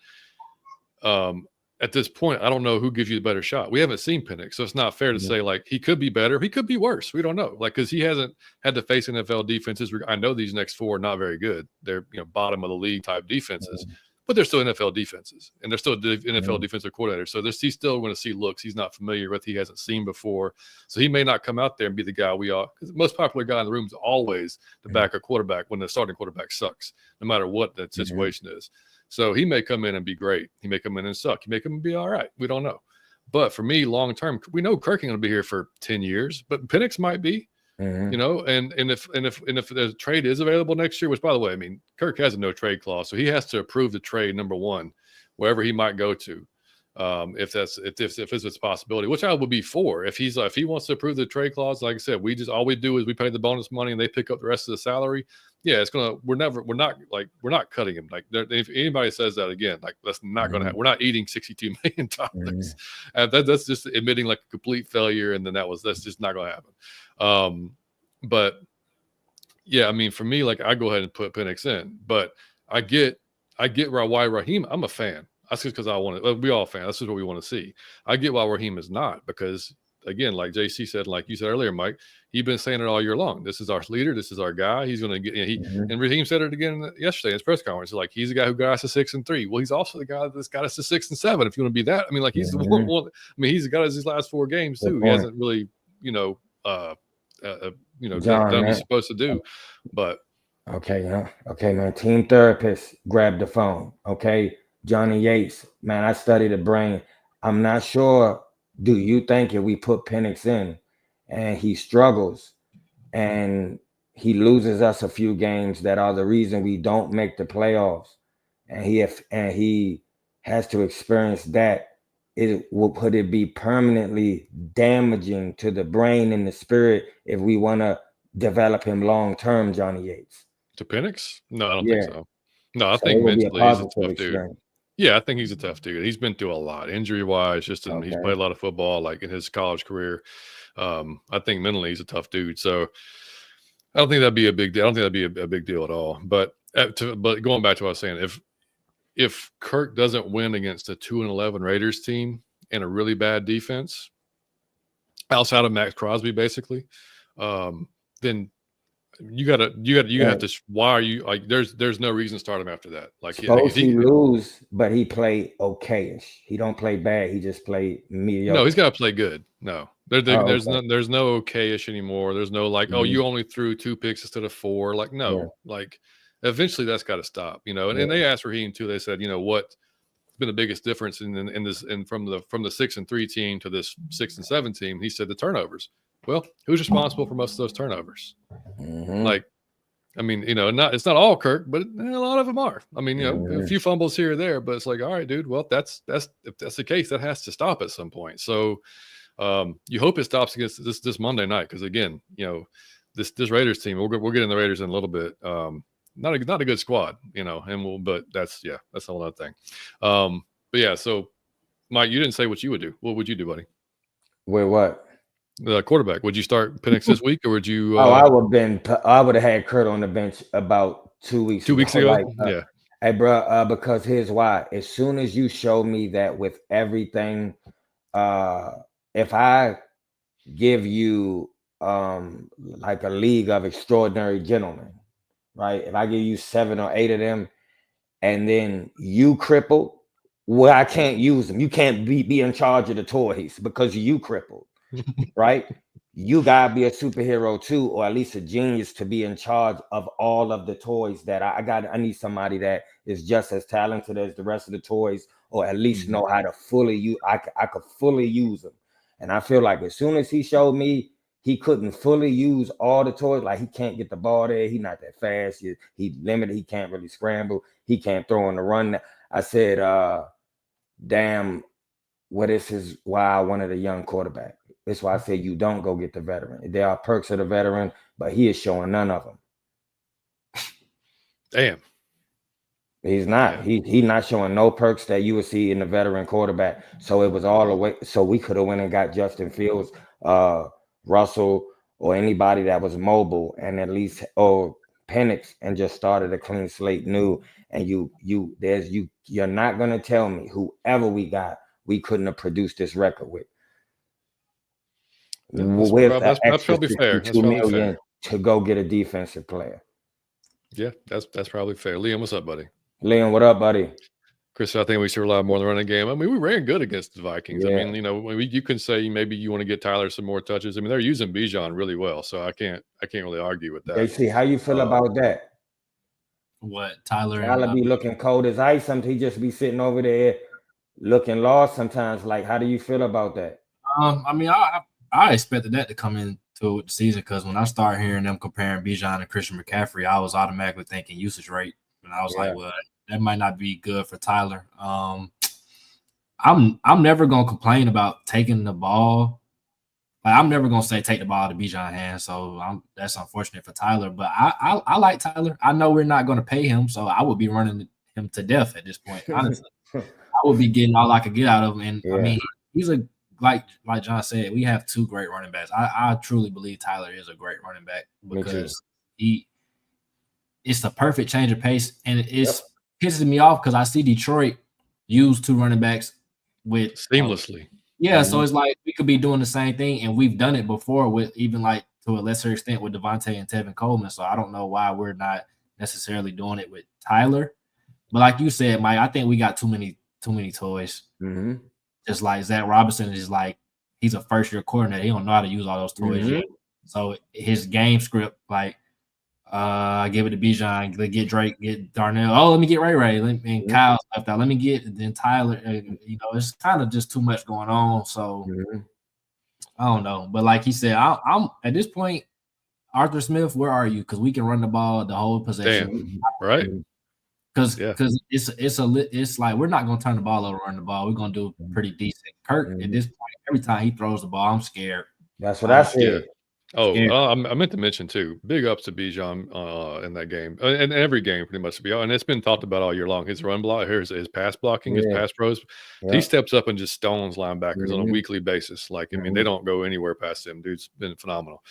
At this point, I don't know who gives you the better shot. We haven't seen Penix, so it's not fair to say, like, he could be better. He could be worse. We don't know. Like, because he hasn't had to face NFL defenses. I know these next 4 are not very good. They're, bottom of the league type defenses, but they're still NFL defenses, and they're still NFL defensive coordinators. So he's still going to see looks he's not familiar with, he hasn't seen before. So he may not come out there and be the guy we are. Because the most popular guy in the room is always the backup quarterback when the starting quarterback sucks, no matter what that situation is. So he may come in and be great. He may come in and suck. He may come and be all right. We don't know. But for me, long term, we know Kirk ain't going to be here for 10 years, but Penix might be. And if the trade is available next year, which, by the way, I mean, Kirk has a no trade clause, so he has to approve the trade, number one, wherever he might go to. If it's a possibility, which I would be for. If he wants to approve the trade clause, like I said, all we do is we pay the bonus money and they pick up the rest of the salary. Yeah, we're not cutting him. Like, if anybody says that again, like, that's not going to happen. We're not eating $62 million. That's just admitting like a complete failure, and then that's just not going to happen. But yeah, I mean, for me, like, I go ahead and put Penix in, but I get why Raheem. I'm a fan. That's just because I want to. We all fans. That's just what we want to see. I get why Raheem is not, because, again, like JC said, like you said earlier, Mike, he's been saying it all year long. This is our leader. This is our guy. He's going to get. And Raheem said it again yesterday in his press conference. Like, he's the guy who got us to 6-3. Well, he's also the guy that's got us to 6-7. If you want to be that, I mean, like, he's the one. I mean, he's got us his last 4 games too. He hasn't really, done what he's supposed to do. But okay, man. Team therapist, grab the phone. Okay. Johnny Yates, man, I study the brain. I'm not sure. Do you think if we put Penix in and he struggles and he loses us a few games that are the reason we don't make the playoffs, and he has to experience that, would it be permanently damaging to the brain and the spirit if we want to develop him long term, Johnny Yates? To Penix? No, I don't think Yeah. so. No, I So think it will be a mentally he's a positive tough dude. experience. Yeah, I think he's a tough dude. He's been through a lot, injury-wise, he's Okay. played a lot of football, like, in his college career. I think mentally he's a tough dude, so I don't think that'd be a big deal. I don't think that'd be a big deal at all. But going back to what I was saying, if Kirk doesn't win against a 2-11 Raiders team and a really bad defense, outside of Max Crosby, basically, then you have to. Why are you like? There's no reason to start him after that. Like, suppose he lose, but he played okayish. He don't play bad. He just played mediocre. No, he's got to play good. No, there's no okayish anymore. There's no like, oh, you only threw 2 picks instead of 4. Like, no, like eventually that's got to stop. And they asked Raheem too. They said, what's been the biggest difference in this and from the 6-3 team to this 6-7 team? He said the turnovers. Well, who's responsible for most of those turnovers? Like, I mean, it's not all Kirk, but a lot of them are. I mean, a few fumbles here or there, but it's like, all right, dude. Well, if that's the case, that has to stop at some point. So, you hope it stops against this Monday night, because again, this Raiders team. We'll get in the Raiders in a little bit. Not a good squad, but that's a whole other thing. But yeah, so Mike, you didn't say what you would do. What would you do, buddy? With what? The quarterback. Would you start Penix this week, or would you? I would have had Kurt on the bench about 2 weeks. 2 weeks ago. Like, yeah. Hey, bro. Because here's why. As soon as you show me that with everything, if I give you like a league of extraordinary gentlemen, right? If I give you 7 or 8 of them, and then you crippled, well, I can't use them. You can't be in charge of the toys because you crippled. Right? You gotta be a superhero too, or at least a genius to be in charge of all of the toys that I need somebody that is just as talented as the rest of the toys, or at least know how to fully use. I could fully use them. And I feel like as soon as he showed me he couldn't fully use all the toys, like he can't get the ball there, he's not that fast, he limited, he can't really scramble, he can't throw on the run. I said, damn, why I wanted a young quarterback. That's why I say you don't go get the veteran. There are perks of the veteran, but he is showing none of them. Damn. He's not. Yeah. He's not showing no perks that you would see in the veteran quarterback. So it was all the way. So we could have went and got Justin Fields, Russell, or anybody that was mobile, and at least Penix, and just started a clean slate new. And you're not gonna tell me whoever we got, we couldn't have produced this record with. That's probably fair. That's probably fair to go get a defensive player. Yeah, that's probably fair. Liam, what's up, buddy? Liam, what up, buddy? Chris, I think we should rely more on the running game. I mean, we ran good against the Vikings. Yeah. I mean, you can say maybe you want to get Tyler some more touches. I mean, they're using Bijan really well, so I can't really argue with that. JC, how you feel about that? What, Tyler be looking cold as ice. Sometimes he just be sitting over there looking lost sometimes. Like, how do you feel about that? I mean, I expected that to come into the season, because when I started hearing them comparing Bijan and Christian McCaffrey, I was automatically thinking usage rate, and I was like, well, that might not be good for Tyler. I'm never gonna complain about taking the ball. Like, I'm never gonna say take the ball to Bijan's hands, so that's unfortunate for Tyler. But I like Tyler. I know we're not gonna pay him, so I would be running him to death at this point. Honestly, I would be getting all I could get out of him. And I mean, he's like John said, we have 2 great running backs. I truly believe Tyler is a great running back, because it's the perfect change of pace, and it's pisses me off because I see Detroit use 2 running backs with seamlessly. So it's like we could be doing the same thing, and we've done it before with even like to a lesser extent with Devontae and Tevin Coleman. So I don't know why we're not necessarily doing it with Tyler. But like you said, Mike, I think we got too many toys. Mm-hmm. Just like Zach Robinson is like, he's a first-year coordinator. He don't know how to use all those toys yet. So his game script, like, give it to Bijan, get Drake, get Darnell. Oh, let me get Ray, and Kyle's left out. Let me get then Tyler. It's kind of just too much going on. So I don't know. But like he said, I'm at this point, Arthur Smith, where are you? Because we can run the ball the whole possession. Damn. Right. Because it's like we're not gonna turn the ball over, run the ball. We're gonna do pretty decent. Kirk at this point, every time he throws the ball, I'm scared. That's what I said. Oh, Scary. I meant to mention too. Big ups to Bijan in that game, and every game pretty much. To be honest, and it's been talked about all year long. His run block, his pass blocking, his Yeah, pass pros. He yeah. steps up and just stones linebackers on a Mhm, weekly basis. Like I mean, they mhm. don't go anywhere past him. Dude's been phenomenal.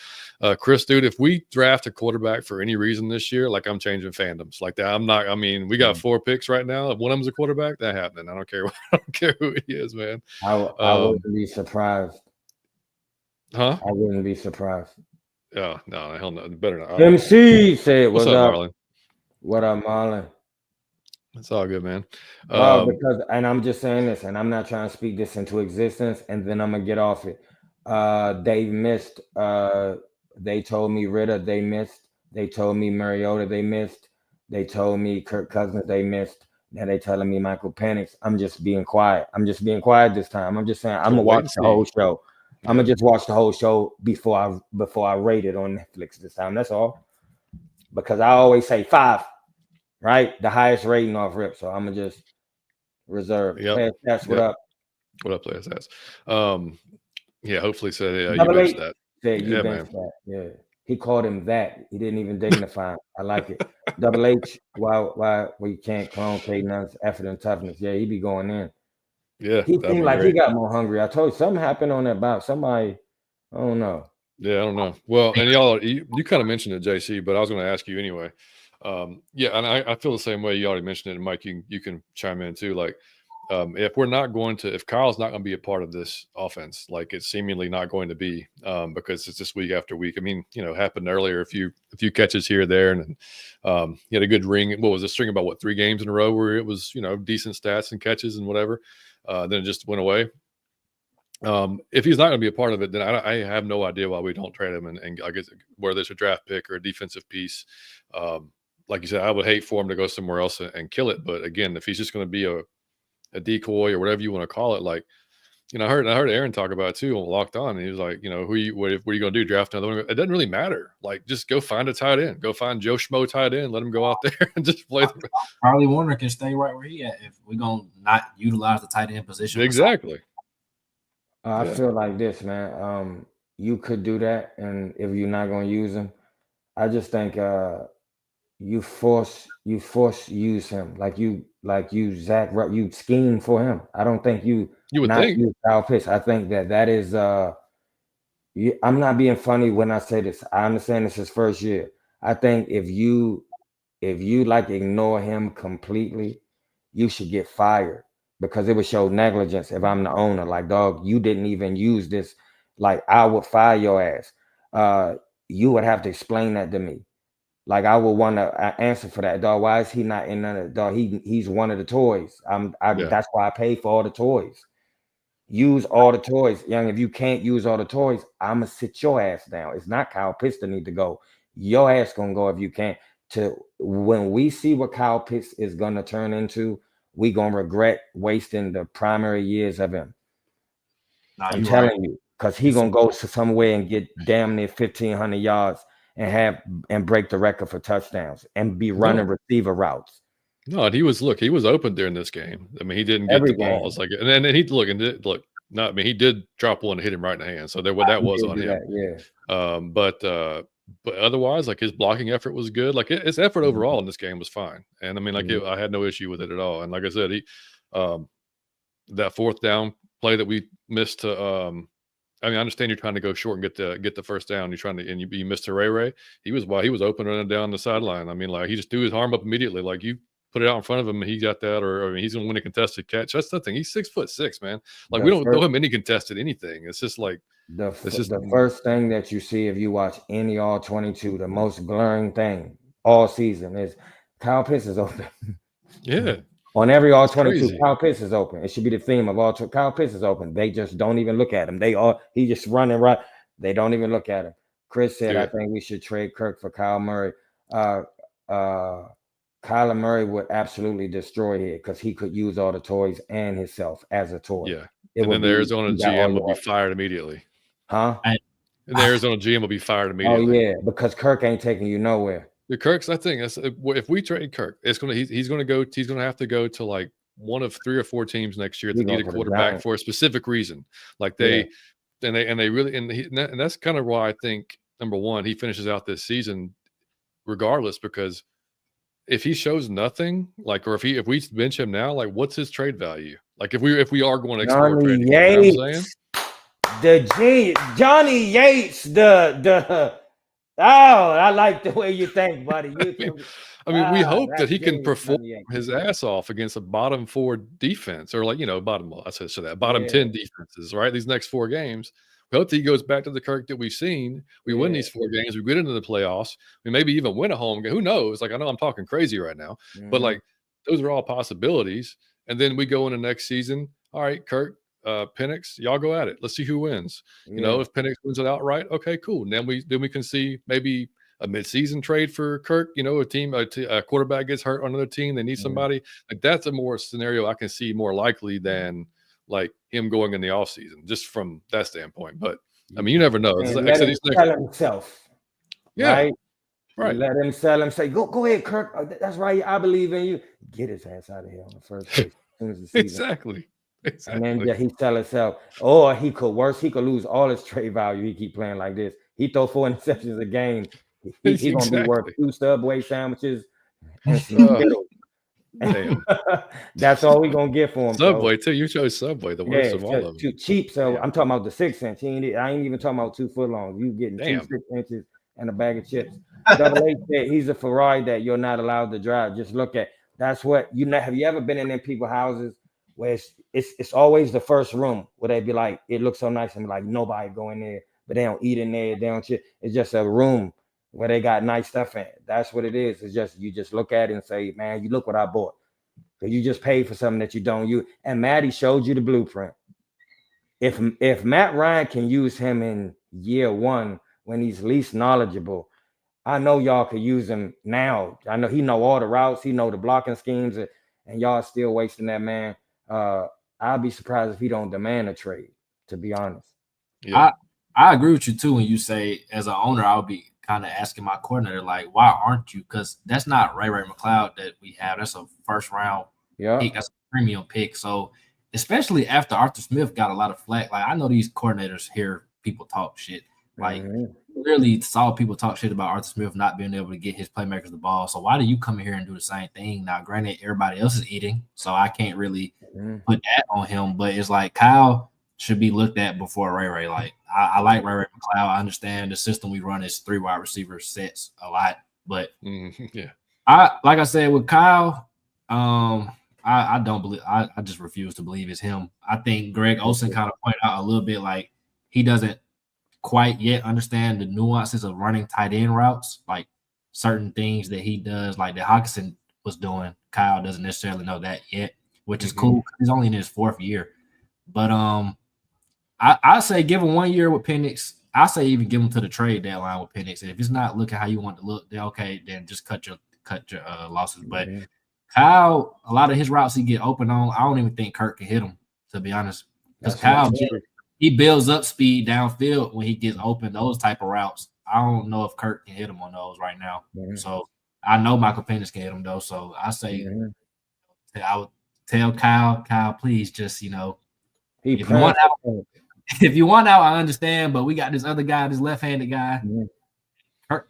Chris, dude, if we draft a quarterback for any reason this year, like I'm changing fandoms like that. I'm not. I mean, we got 4 picks right now. If one of them's a quarterback, that happening. I don't care. I don't care who he is, man. I wouldn't be surprised. Huh? I wouldn't be surprised. Yeah, no, hell no, better not. MC said, What's "What's up, up? Marlon? What up, Marlon?" It's all good, man. Because, and I'm just saying this, and I'm not trying to speak this into existence, and then I'm gonna get off it. They missed. They told me Ritter they missed. They told me Mariota they missed. They told me Kirk Cousins they missed. Now they telling me Michael Penix. I'm just being quiet. I'm just being quiet this time. I'm just saying I'm gonna Wait watch and the whole see. show. I'm Yeah. gonna just watch the whole show before I rate it on Netflix this time. That's all. Because I always say 5, right? The highest rating off rip. So I'm gonna just reserve. Yep. Player stats, what Yep. up? What up, Player Stats? Yeah, hopefully so. Yeah, you Double benched H that. said you Yeah, benched man. that. Yeah. He called him that. He didn't even dignify him. I like it. Double H, why we can't clone K9's effort and toughness? Yeah, he be going in. Yeah, He that'd seemed be like he great. got more hungry. I told you something happened on that bout. Somebody, I don't know. Yeah, I don't know. Well, and y'all, you kind of mentioned it, JC, but I was going to ask you anyway. Yeah, and I feel the same way. You already mentioned it, and Mike, you can chime in too. Like, if we're not going to, if Kyle's not going to be a part of this offense, like it's seemingly not going to be, because it's just week after week. I mean, happened earlier, a few catches here or there, and he had a good ring. What was a string about 3 games in a row where it was decent stats and catches and whatever. Then it just went away. If he's not going to be a part of it, then I have no idea why we don't trade him, and I guess whether it's a draft pick or a defensive piece. Like you said, I would hate for him to go somewhere else and kill it. But again, if he's just going to be a decoy or whatever you want to call it, like I heard Aaron talk about it too on Locked On, and he was like, what are you going to do? Draft another one? It doesn't really matter. Like, just go find a tight end, go find Joe Schmo tight end, let him go out there and just play. Probably Warner can stay right where he at if we're gonna not utilize the tight end position. Exactly. I feel like this, man. You could do that, and if you're not gonna use him, I just think you force use him like you Zach you scheme for him. I don't think you would not think. use Kyle Pitts. I think that is I'm not being funny when I say this. I understand this is first year. I think if you like ignore him completely, you should get fired because it would show negligence if I'm the owner. Like, dog, you didn't even use this. Like, I would fire your ass. You would have to explain that to me. Like, I would want to answer for that, dog. Why is he not in none of the dog? He's one of the toys. That's why I pay for all the toys. Use all the toys, young. If you can't use all the toys, I'ma sit your ass down. It's not Kyle Pitts that need to go. Your ass gonna go if you can't. To when we see what Kyle Pitts is gonna turn into, we gonna regret wasting the primary years of him. I'm telling you, because he gonna go to somewhere and get damn near 1,500 yards and break the record for touchdowns and be running receiver routes. No, and he was open during this game. I mean, he didn't get the balls. Like, and then he look. No, I mean, he did drop one and hit him right in the hand. So that was on him. But otherwise, like his blocking effort was good. Like his effort overall in this game was fine. And I mean, like I had no issue with it at all. And like I said, that 4th down play that we missed to I mean, I understand you're trying to go short and get the first down. You're trying to, and you missed to Ray. He was open running down the sideline. I mean, like he just threw his arm up immediately. Like you put it out in front of him and he got that, or I mean, he's gonna win a contested catch. That's the thing. He's 6'6", man. Like we don't throw him any contested anything. It's just like the first thing that you see if you watch any all 22, the most glaring thing all season is Kyle Pitts is open. Yeah. On every all 22, Kyle Pitts is open. It should be the theme of all. Kyle Pitts is open. They just don't even look at him. He just running right. They don't even look at him. Chris said, I think we should trade Kirk for Kyle Murray. Kyler Murray would absolutely destroy here because he could use all the toys and himself as a toy. Yeah. And then the Arizona GM will be fired immediately. Huh? And the Arizona GM will be fired immediately. Oh, yeah, because Kirk ain't taking you nowhere. The Kirk's, I think, if we trade Kirk, he's going to have to go to like one of 3 or 4 teams next year that need a quarterback for a specific reason. Like and that's kind of why I think number one, he finishes out this season regardless, because if he shows nothing, like, or if we bench him now, like, what's his trade value? Like, if we are going to explore Johnny trading, you know what I'm saying? Johnny Yates, I like the way you think, buddy. We hope that he can genius, perform Johnny Yates. his ass off against a bottom 4 defense, or, like, bottom 10 10 defenses, right? These next 4 games. We hope that he goes back to the Kirk that we've seen. We win these 4 games. We get into the playoffs. We maybe even win a home game. Who knows? Like, I know I'm talking crazy right now, but, like, those are all possibilities. And then we go into next season. All right, Kirk, Penix, y'all go at it. Let's see who wins. If Penix wins it outright, okay, cool. And then we can see maybe a midseason trade for Kirk. A quarterback gets hurt on another team. They need somebody. Like, that's a more scenario I can see more likely than, like, him going in the offseason, just from that standpoint. But you never know. Let him sell himself. Yeah. Right. Let him sell him. Say, go ahead, Kirk. That's right. I believe in you. Get his ass out of here on the first place. As soon as the season. Exactly. And then he sell himself. Or he could lose all his trade value. He keep playing like this. He throw 4 interceptions a game. He's gonna be worth 2 Subway sandwiches and some Skittles. Damn. That's all we gonna get for him. Subway too. You chose Subway, the worst of all of them. Too cheap. So I'm talking about the 6 inch. I ain't even talking about 2 foot long. You getting 2 6 inches and a bag of chips. Double A said he's a Ferrari that you're not allowed to drive. Just look at that's what have you ever been in them people's houses where it's always the first room where they be like, it looks so nice and like nobody go in there, but they don't eat in there, they don't shit. It's just a room where they got nice stuff in. That's what it is. It's just you just look at it and say, man, you look what I bought. So you just paid for something that you don't use. And Matty showed you the blueprint. If Matt Ryan can use him in year 1 when he's least knowledgeable, I know y'all could use him now. I know he know all the routes, he know the blocking schemes, and y'all still wasting that man. I'll be surprised if he don't demand a trade, to be honest. Yeah. I agree with you too when you say, as an owner, I'll be kind of asking my coordinator, like, why aren't you? Because that's not Ray McCloud that we have. That's a first round pick. That's a premium pick. So especially after Arthur Smith got a lot of flack, like I know these coordinators hear people talk shit. Like clearly saw people talk shit about Arthur Smith not being able to get his playmakers the ball. So why do you come in here and do the same thing? Now, granted, everybody else is eating, so I can't really put that on him. But it's like Kyle should be looked at before Ray. Like I like Ray McCloud. I understand the system we run is 3 wide receiver sets a lot, but like I said with Kyle, I don't believe. I just refuse to believe it's him. I think Greg Olsen kind of pointed out a little bit like he doesn't quite yet understand the nuances of running tight end routes, like certain things that he does, like that Hawkinson was doing. Kyle doesn't necessarily know that yet, which is cool. He's only in his 4th year, but I say give him 1 year with Penix. I say even give him to the trade deadline with Penix. And if it's not looking how you want to look, then okay, then just cut your losses. But Kyle, a lot of his routes he get open on, I don't even think Kirk can hit him, to be honest. Because Kyle, he builds up speed downfield when he gets open, those type of routes. I don't know if Kirk can hit him on those right now. So I know Michael Penix can hit him, though. So I say I would tell Kyle, please just, if you want out, I understand, but we got this other guy, this left-handed guy.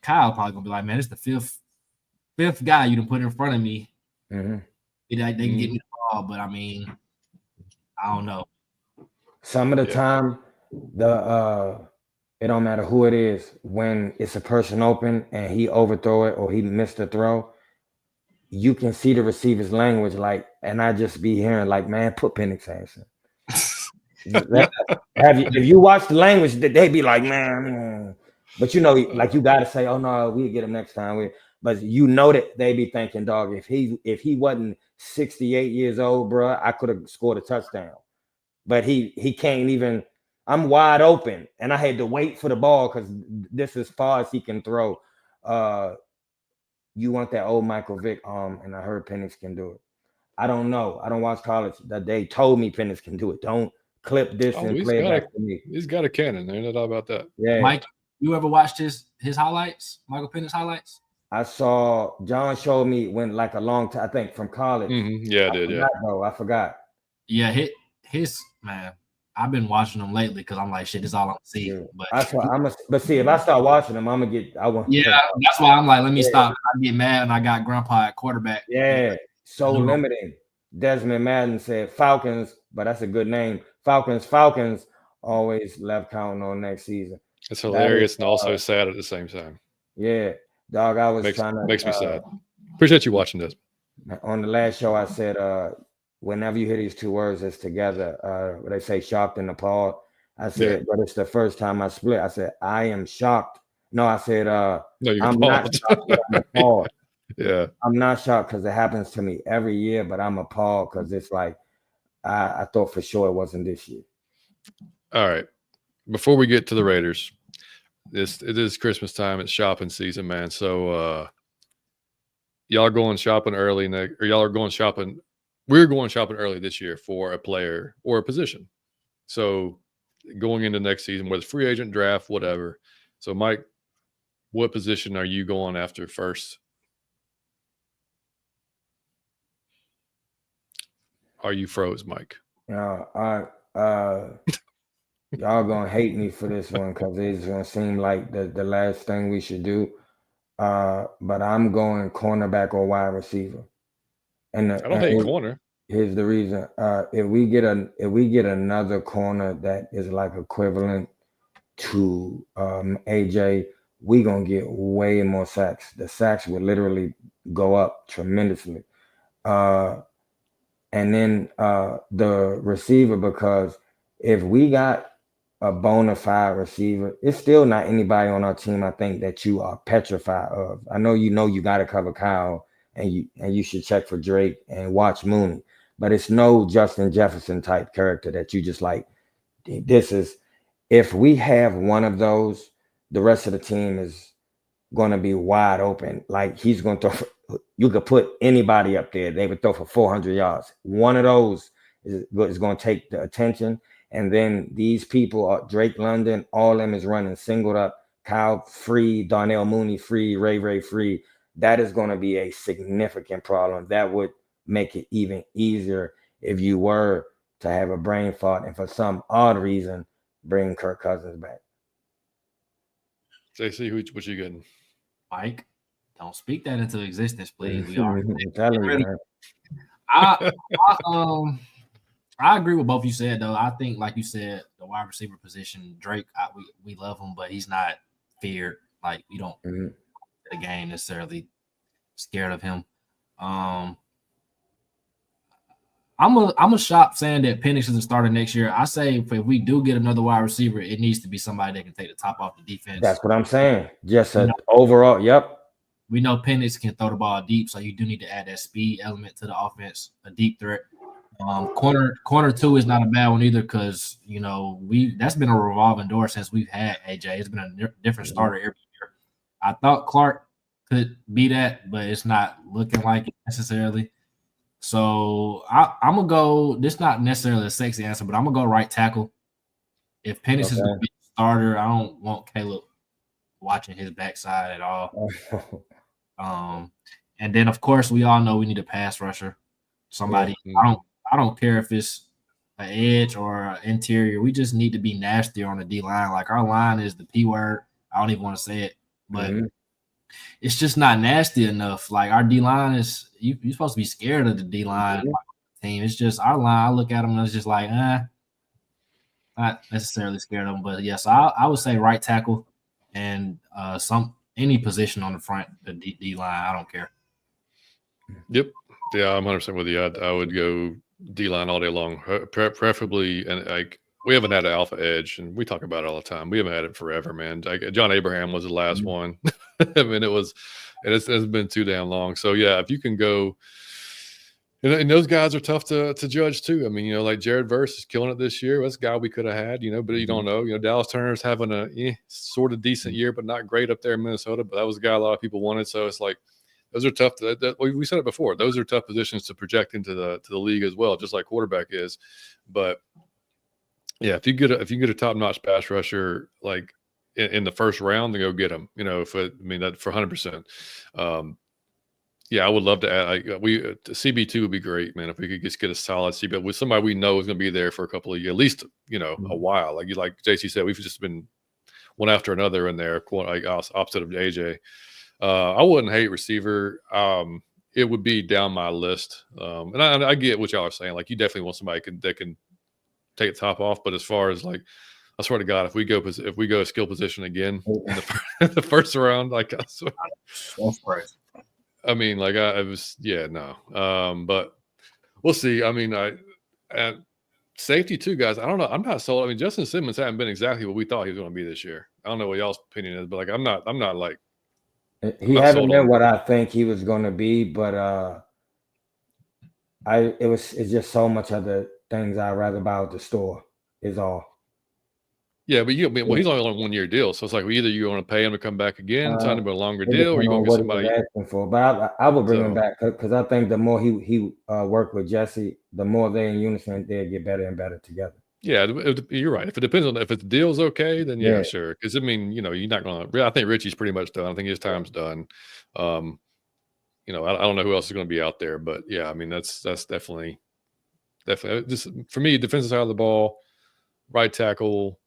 Kyle probably going to be like, man, it's the fifth guy you done put in front of me. They can get me the ball, but I mean, I don't know. Some of the time, it don't matter who it is. When it's a person open and he overthrow it or he missed a throw, you can see the receiver's language. Like, and I just be hearing like, man, put Penix ass in. If you watch the language, they be like, man. But like you got to say, oh no, we'll get him next time. But that they be thinking, dog, if he wasn't 68 years old, bro, I could have scored a touchdown. But he can't even. I'm wide open, and I had to wait for the ball because this is as far as he can throw. You want that old Michael Vick and I heard Penix can do it. I don't know. I don't watch college. That they told me Penix can do it. Don't clip this and play it back to me. He's got a cannon. There's no doubt about that. Yeah, Mike, you ever watched his highlights? Michael Penix highlights? I saw John showed me when like a long time. I think from college. Yeah, I did. I forgot. Yeah, his man. I've been watching them lately because I'm like, shit, this is all I'm seeing. Yeah. But That's why but see, if I start watching them, I'm gonna get. I want. yeah, that's why I'm like, let me stop. I get mad and I got Grandpa at quarterback. Yeah, so limiting. Desmond Madden said Falcons, but that's a good name. Falcons always left counting on next season. It's hilarious and also sad at the same time. Yeah, dog. I was makes me sad. Appreciate you watching this. On the last show, I said, whenever you hear these two words that's together, they say shocked and appalled. I said, but it's the first time I split. I said, I am shocked. No, I said, no, I'm not shocked, but I'm appalled. Yeah, I'm not shocked because it happens to me every year, but I'm appalled because it's like I thought for sure it wasn't this year. All right. Before we get to the Raiders, it is Christmas time. It's shopping season, man. So y'all are going shopping early, or y'all are going shopping. We're going shopping early this year for a player or a position. So going into next season, whether it's free agent, draft, whatever. So Mike, what position are you going after first? Are you froze, Mike? Y'all gonna hate me for this one because it's gonna seem like the last thing we should do. But I'm going cornerback or wide receiver. And I don't hate corner. Here's the reason. If we get another corner that is like equivalent to AJ, we gonna get way more sacks. The sacks will literally go up tremendously. And then the receiver, because if we got a bona fide receiver, it's still not anybody on our team, I think, that you are petrified of. I know you got to cover Kyle, and you should check for Drake and watch Mooney, but it's no Justin Jefferson type character that you just like, this is, if we have one of those, the rest of the team is going to be wide open. Like he's going to throw, you could put anybody up there, they would throw for 400 yards. One of those is going to take the attention. And then these people are Drake London, all of them is running singled up, Kyle free, Darnell Mooney free, Ray free. That is going to be a significant problem. That would make it even easier if you were to have a brain fart and for some odd reason bring Kirk Cousins back. JC, what you getting? Mike, don't speak that into existence, please. We are. I agree with both you said, though. I think, like you said, the wide receiver position, Drake, we love him, but he's not feared. Like, we don't the game necessarily scared of him. I'm a shop saying that Penix is the starter next year. I say if we do get another wide receiver, it needs to be somebody that can take the top off the defense. That's what I'm saying. Just overall, yep. We know Penix can throw the ball deep, so you do need to add that speed element to the offense, a deep threat. Corner 2 is not a bad one either because, that's been a revolving door since we've had AJ. It's been a different starter every year. I thought Clark could be that, but it's not looking like it necessarily. So I'm going to go – this is not necessarily a sexy answer, but I'm going to go right tackle. If Penix is going to be the starter, I don't want Caleb watching his backside at all. And then, of course, we all know we need a pass rusher. Somebody I don't care if it's an edge or an interior. We just need to be nastier on the D-line. Like, our line is the P word. I don't even want to say it. But it's just not nasty enough. Like, our D-line is – you're supposed to be scared of the D-line team. It's just our line. I look at them and it's just like, not necessarily scared of them. But, yes, I would say right tackle and any position on the front, the D-line. I don't care. Yep. Yeah, I'm 100% with you. I would go D-line all day long, preferably. And like, we haven't had an alpha edge, and we talk about it all the time. We haven't had it forever, man. Like, John Abraham was the last one. I mean, it's been too damn long. So yeah, if you can go, and those guys are tough to judge too. I mean, like Jared Verse is killing it this year. That's a guy we could have had, but you don't know. Dallas Turner's having a sort of decent year, but not great up there in Minnesota. But that was a guy a lot of people wanted. So it's like, those are tough. We said it before. Those are tough positions to project into the league as well, just like quarterback is. But yeah, if you get a top notch pass rusher like in the first round, then go get him. That for 100%. Yeah, I would love to add. CB2 would be great, man. If we could just get a solid CB with somebody we know is going to be there for a couple of years, at least a while. Like JC said, we've just been one after another in there, like opposite of AJ. I wouldn't hate receiver. It would be down my list, and I get what y'all are saying. Like, you definitely want somebody that can take the top off. But as far as like, I swear to God, if we go skill position again in the first round, like, I swear, That's crazy. I mean, like, no. But we'll see. I mean, safety too, guys. I don't know. I'm not sold. I mean, Justin Simmons hasn't been exactly what we thought he was going to be this year. I don't know what y'all's opinion is, but like, I'm not like. He hasn't been what I think he was going to be, but it's just so much other things I'd rather buy at the store is all. Yeah, but he's only on a 1 year deal, so it's like either you want to pay him to come back again, sign him a longer deal, or you want to get somebody asking for. But I would bring him back because I think the more he work with Jesse, the more they're in unison, they'll get better and better together. Yeah, you're right. If it depends on if the deal's okay, then yeah, sure. Because I mean, you're not going to. I think Richie's pretty much done. I think his time's done. I don't know who else is going to be out there, but yeah, I mean, that's definitely just for me. Defensive side of the ball, right tackle,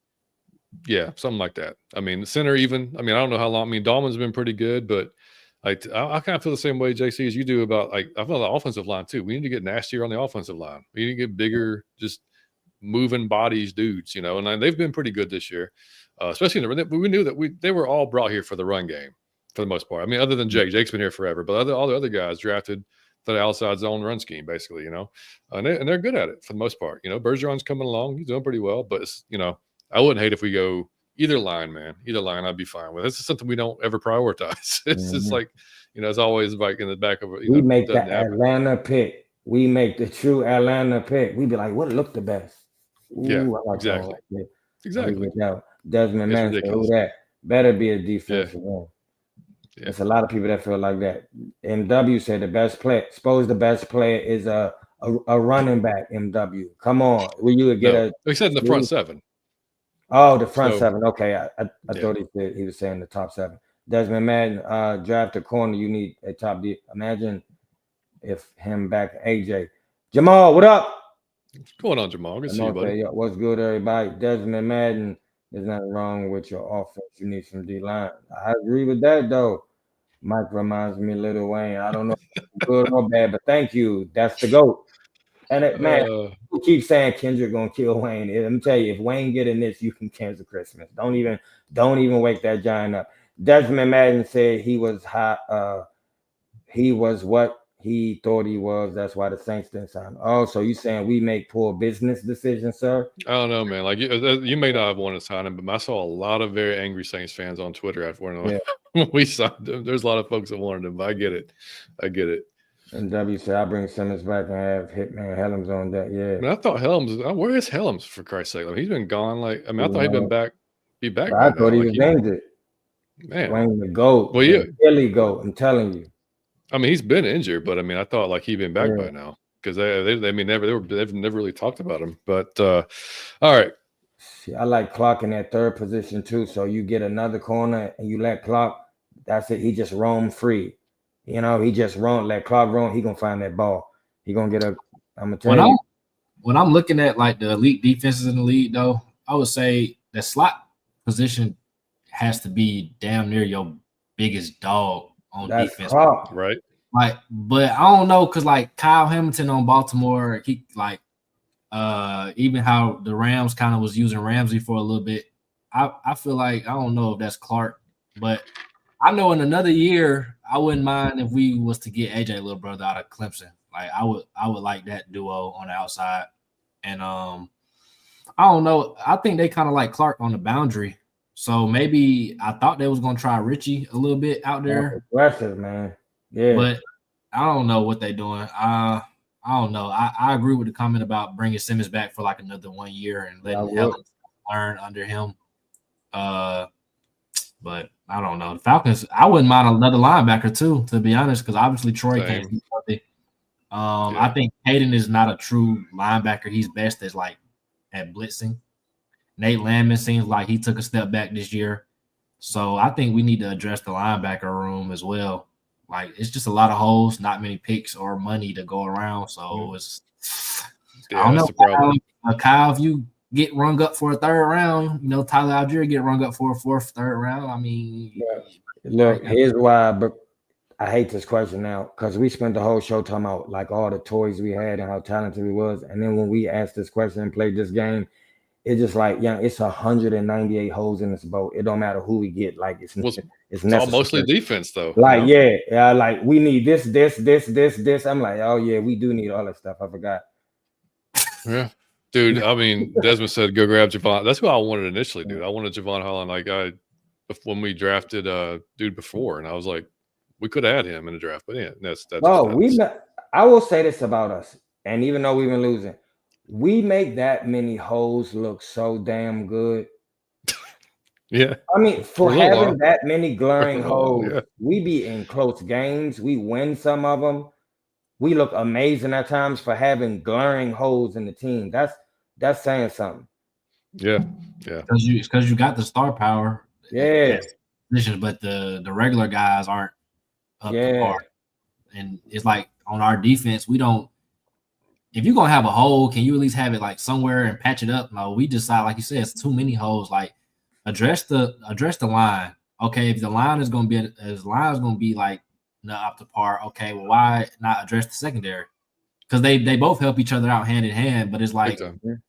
yeah, something like that. I mean, the center even. I mean, I don't know how long. I mean, Dahlman's been pretty good, but like I kind of feel the same way, JC, as you do about like I feel the offensive line too. We need to get nastier on the offensive line. We need to get bigger, just moving bodies dudes, and they've been pretty good this year, especially we knew that they were all brought here for the run game for the most part. I mean, other than Jake's been here forever, but all the other guys drafted for the outside zone run scheme, basically, and they're good at it for the most part. Bergeron's coming along, he's doing pretty well, but I wouldn't hate if we go either line, man. Either line, I'd be fine with. This is something we don't ever prioritize. It's just like, it's always like in the back of it. We make the Atlanta pick. We make the true Atlanta pick. We be like, what looked the best? Ooh, yeah, like exactly. That. Exactly. Desmond Man, who that better be a defensive one. Yeah. There's a lot of people that feel like that. MW said the best player. Suppose the best player is a running back. MW, come on. Will you get He said in the front seven. Oh, the front seven. Okay, I thought he was saying the top seven. Desmond Madden, draft a corner. You need a top D. Imagine if him back AJ. Jamal, what up? What's going on, Jamal? Good to see you, buddy. What's good, everybody? Desmond Madden, there's nothing wrong with your offense. You need some D-line. I agree with that, though. Mike reminds me of Lil Wayne. I don't know if it's good or bad, but thank you. That's the GOAT. And people keep saying Kendrick gonna kill Wayne. Let me tell you, if Wayne get in this, you can cancel Christmas. Don't even wake that giant up. Desmond Madden said he was hot. He was what he thought he was. That's why the Saints didn't sign him. Oh, so you saying we make poor business decisions, sir? I don't know, man. Like you may not have wanted to sign him, but I saw a lot of very angry Saints fans on Twitter after when we signed him. There's a lot of folks that wanted him, but I get it. And W said, I bring Simmons back and have Hitman Helms on that. Yeah. Man, I thought Helms. Where is Helms, for Christ's sake? Like, he's been gone. Like, I mean, I thought he'd been back. Be back. I thought he was injured. Man, Wayne the GOAT. Well, yeah, Billy GOAT. I'm telling you. I mean, he's been injured, but I mean, I thought like he'd been back by now because they've never really talked about him. But all right. See, I like Clark in that third position too. So you get another corner and you let Clark. That's it. He just roam free. He just let Clark roam. He gonna find that ball. He gonna get a. I'm gonna tell you. When I'm looking at like the elite defenses in the league, though, I would say the slot position has to be damn near your biggest dog on defense. Clark. Right. Like, but I don't know, cause like Kyle Hamilton on Baltimore, he like even how the Rams kind of was using Ramsey for a little bit. I feel like I don't know if that's Clark, but I know in another year I wouldn't mind if we was to get AJ little brother out of Clemson. Like I would like that duo on the outside. And I don't know. I think they kind of like Clark on the boundary. So maybe I thought they was gonna try Richie a little bit out there. Aggressive, man. Yeah. But I don't know what they're doing. I don't know. I agree with the comment about bringing Simmons back for like another 1 year and letting Helen learn under him. But I don't know. The Falcons, I wouldn't mind another linebacker too, to be honest, because obviously Troy can't be healthy. I think Hayden is not a true linebacker. He's best as like at blitzing. Nate Landman seems like he took a step back this year. So I think we need to address the linebacker room as well. Like it's just a lot of holes, not many picks or money to go around. So it's I don't know. That's the problem. Kyle, if you get rung up for a third round, you know, Tyler Algier get rung up for a fourth, third round. I mean, look, here's why, but I hate this question now because we spent the whole show talking about like all the toys we had and how talented we was. And then when we asked this question and played this game, it's just like, yeah, it's 198 holes in this boat. It don't matter who we get. Like it's all mostly defense though. Like, like we need this. I'm like, oh yeah, we do need all that stuff. I forgot. Yeah. Dude, I mean, Desmond said go grab Javon. That's what I wanted initially, dude. I wanted Javon Holland when we drafted dude before, and I was like, we could have had him in the draft, but yeah, that's I will say this about us, and even though we've been losing, we make that many holes look so damn good. Yeah. I mean, for having that many glaring holes, we be in close games. We win some of them. We look amazing at times for having glaring holes in the team. That's saying something. Yeah. Because you got the star power. Yeah. But the regular guys aren't up to par. And it's like on our defense, we don't. If you're gonna have a hole, can you at least have it like somewhere and patch it up? No, we decide, like you said, it's too many holes. Like address the line. Okay, if the line is gonna be like not up to par, okay, well, why not address the secondary? Because they both help each other out hand in hand, but it's like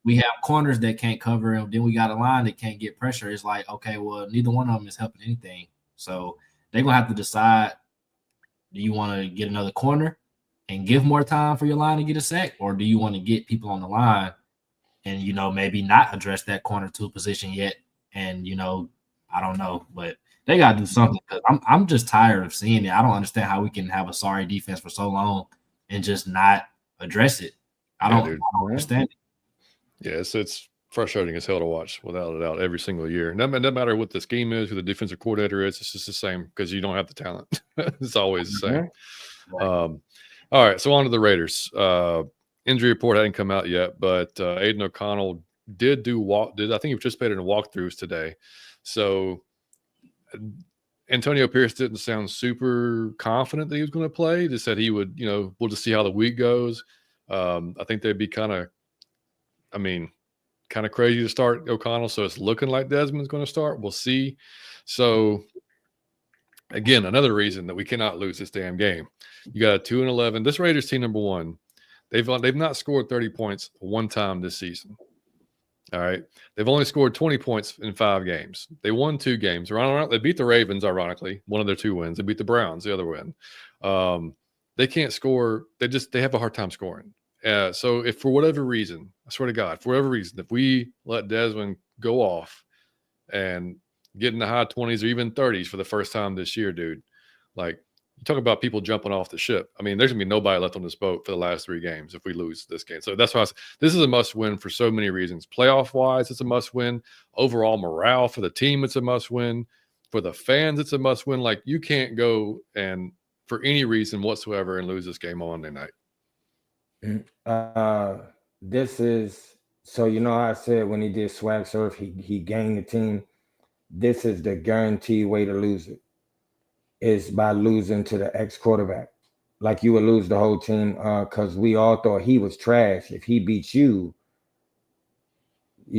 we have corners that can't cover, and then we got a line that can't get pressure. It's like, okay, well, neither one of them is helping anything. So they're gonna have to decide: do you want to get another corner and give more time for your line to get a sack, or do you want to get people on the line and maybe not address that corner 2 position yet? And I don't know, but they gotta do something because I'm just tired of seeing it. I don't understand how we can have a sorry defense for so long and just not address it. I don't understand it. Yeah, it's frustrating as hell to watch, without a doubt, every single year. No matter what the scheme is, who the defensive coordinator is, it's just the same because you don't have the talent. It's always the same. All right, so on to the Raiders. Injury report hadn't come out yet, but Aiden O'Connell did I think he participated in walkthroughs today. So Antonio Pierce didn't sound super confident that he was going to play. He just said he would, we'll just see how the week goes. I think they'd be kind of crazy to start O'Connell. So it's looking like Desmond's going to start. We'll see. So again, another reason that we cannot lose this damn game. You got a 2-11. This Raiders team, number one, they've not scored 30 points one time this season. All right. They've only scored 20 points in 5 games. They won 2 games. They beat the Ravens, ironically, one of their 2 wins. They beat the Browns, the other win. They can't score. They have a hard time scoring. So if for whatever reason, I swear to God, for whatever reason, if we let Desmond go off and get in the high 20s or even 30s for the first time this year, dude, like, you talk about people jumping off the ship. I mean, there's going to be nobody left on this boat for the last 3 games if we lose this game. So that's why this is a must-win for so many reasons. Playoff-wise, it's a must-win. Overall morale for the team, it's a must-win. For the fans, it's a must-win. Like, you can't go and for any reason whatsoever and lose this game on Monday night. This is so I said when he did swag surf, he gained the team. This is the guaranteed way to lose it. Is by losing to the ex-quarterback. Like, you would lose the whole team because we all thought he was trash if he beats you,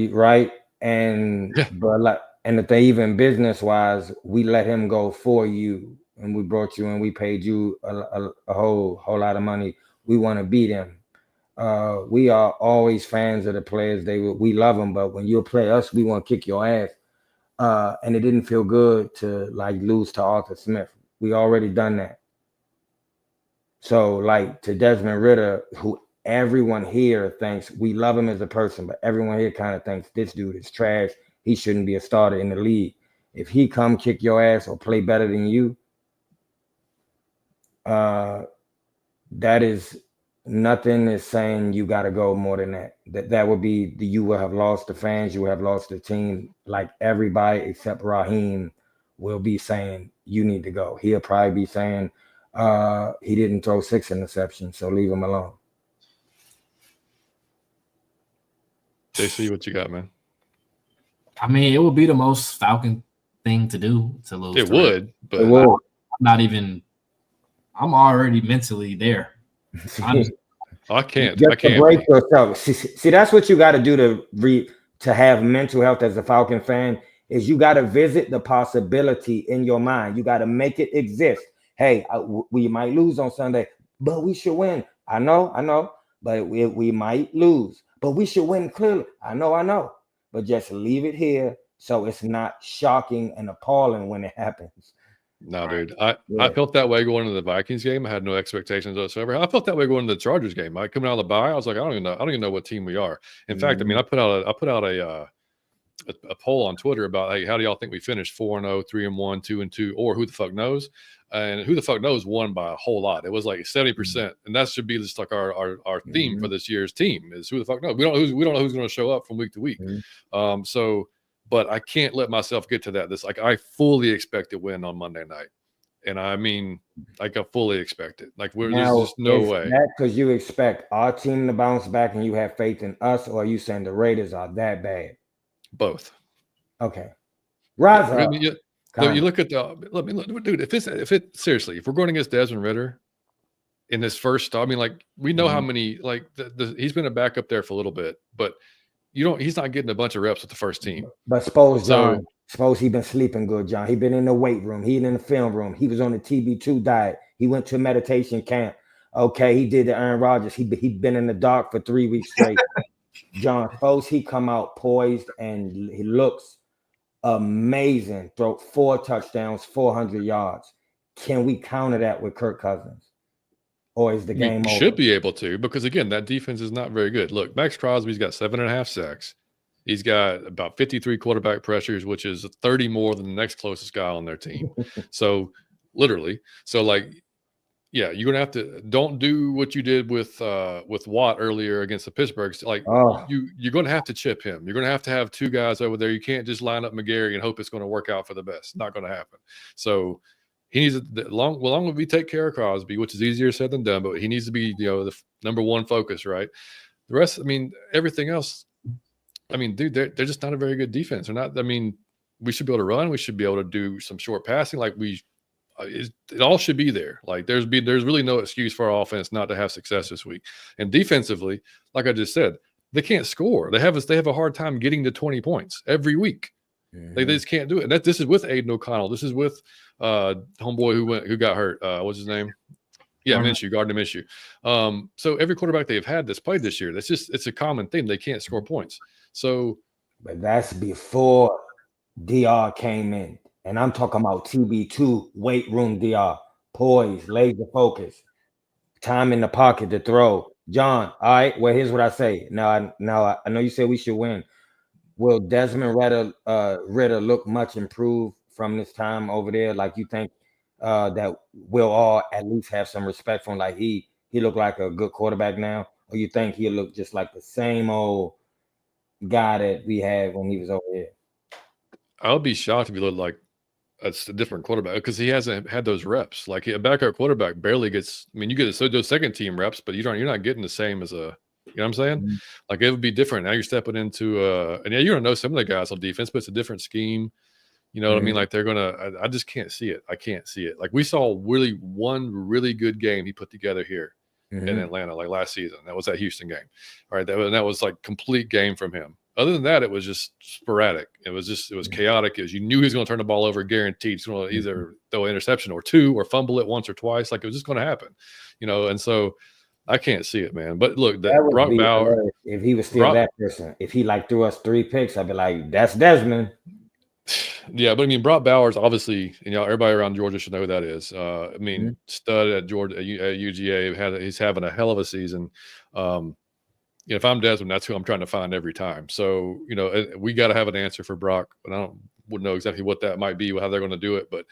right? And and if they even business-wise, we let him go for you, and we brought you and we paid you a whole lot of money. We want to beat him. We are always fans of the players. We love them, but when you play us, we want to kick your ass. And it didn't feel good to lose to Arthur Smith. We already done that. So to Desmond Ridder, who everyone here thinks we love him as a person, but everyone here kind of thinks this dude is trash. He shouldn't be a starter in the league. If he come kick your ass or play better than you, that is nothing is saying you got to go more than that. That would be you will have lost the fans, you will have lost the team. Like, everybody except Raheem will be saying you need to go. He'll probably be saying he didn't throw 6 interceptions, so leave him alone. JC, what you got, man? I mean, it would be the most Falcon thing to do to lose. It would, but I'm not even I'm already mentally there. I can't. Just I can't break be. yourself. See, that's what you got to do to have mental health as a Falcon fan. Is you got to visit the possibility in your mind. You got to make it exist. Hey, we might lose on Sunday, but we should win. I know, but we might lose, but we should win clearly. I know, but just leave it here so it's not shocking and appalling when it happens. No, dude. I felt that way going into the Vikings game. I had no expectations whatsoever. I felt that way going into the Chargers game. Coming out of the bye, I was like, I don't even know what team we are. In fact, I mean, I put out a poll on Twitter about, hey, how do y'all think we finished? 4-0, 3-1, 2-2, or who the fuck knows? And who the fuck knows won by a whole lot. It was like 70%, and that should be just like our theme for this year's team is who the fuck knows. We don't know who's going to show up from week to week. But I can't let myself get to that. I fully expect to win on Monday night. And I mean, I fully expect it. There's just no way. That because you expect our team to bounce back and you have faith in us, or are you saying the Raiders are that bad? Both. Okay. Rise up. You look at dude, seriously, if we're going against Desmond Ridder in this first, I mean, we know how many, he's been a backup there for a little bit, but he's not getting a bunch of reps with the first team. But suppose he been sleeping good, John. He been in the weight room. He in the film room. He was on the TB2 diet. He went to meditation camp. Okay, he did the Aaron Rodgers. He been in the dark for 3 weeks straight. John, suppose he come out poised and he looks amazing. Throw 4 touchdowns, 400 yards. Can we counter that with Kirk Cousins? Or is the game over? Should be able to, because again, that defense is not very good. Look, Max Crosby's got 7.5 sacks. He's got about 53 quarterback pressures, which is 30 more than the next closest guy on their team. So literally, yeah, you're gonna have to don't do what you did with Watt earlier against the Pittsburghs. You're gonna have to chip him. You're gonna have 2 guys over there. You can't just line up McGarry and hope it's gonna work out for the best. Not gonna happen. So he needs long as we take care of Crosby, which is easier said than done, but he needs to be the number one focus, right? The rest, I mean, everything else. I mean, dude, they're just not a very good defense. They're not. I mean, we should be able to run. We should be able to do some short passing. It all should be there. There's really no excuse for our offense not to have success this week. And defensively, like I just said, they can't score. They have a hard time getting to 20 points every week. Mm-hmm. They just can't do it. This is with Aiden O'Connell. This is with homeboy who got hurt. What's his name? Yeah, Gardner Minshew. So every quarterback they've had that's played this year, it's a common thing. They can't score points. So, but that's before DR came in, and I'm talking about TB2 weight room DR, poise, laser focus, time in the pocket to throw. John, all right. Well, here's what I say. Now I know you said we should win. Will Desmond Ridder look much improved from this time over there? You think that we'll all at least have some respect for him? He looked like a good quarterback now, or you think he'll look just like the same old guy that we had when he was over here? I would be shocked if he looked like a different quarterback, because he hasn't had those reps. A backup quarterback barely gets. I mean, you get those second team reps, but you're not getting the same as a. You know what I'm saying? Mm-hmm. It would be different. Now you're stepping into and yeah, you're gonna know some of the guys on defense, but it's a different scheme. You know what I mean? They're gonna. I just can't see it. I can't see it. We saw one really good game he put together here in Atlanta, last season. That was that Houston game. All right, that was complete game from him. Other than that, it was just sporadic. It was chaotic. You knew he was going to turn the ball over, guaranteed. He's going to either throw an interception or 2, or fumble it once or twice. It was just going to happen, And so I can't see it, man. But look, Brock Bowers, if he was still that person, if he threw us 3 picks, I'd be like, that's Desmond. Yeah, but I mean, Brock Bowers, obviously, everybody around Georgia should know who that is. I mean, stud at Georgia, at UGA, he's having a hell of a season. If I'm Desmond, that's who I'm trying to find every time. So, we got to have an answer for Brock, but wouldn't know exactly what that might be, how they're going to do it. But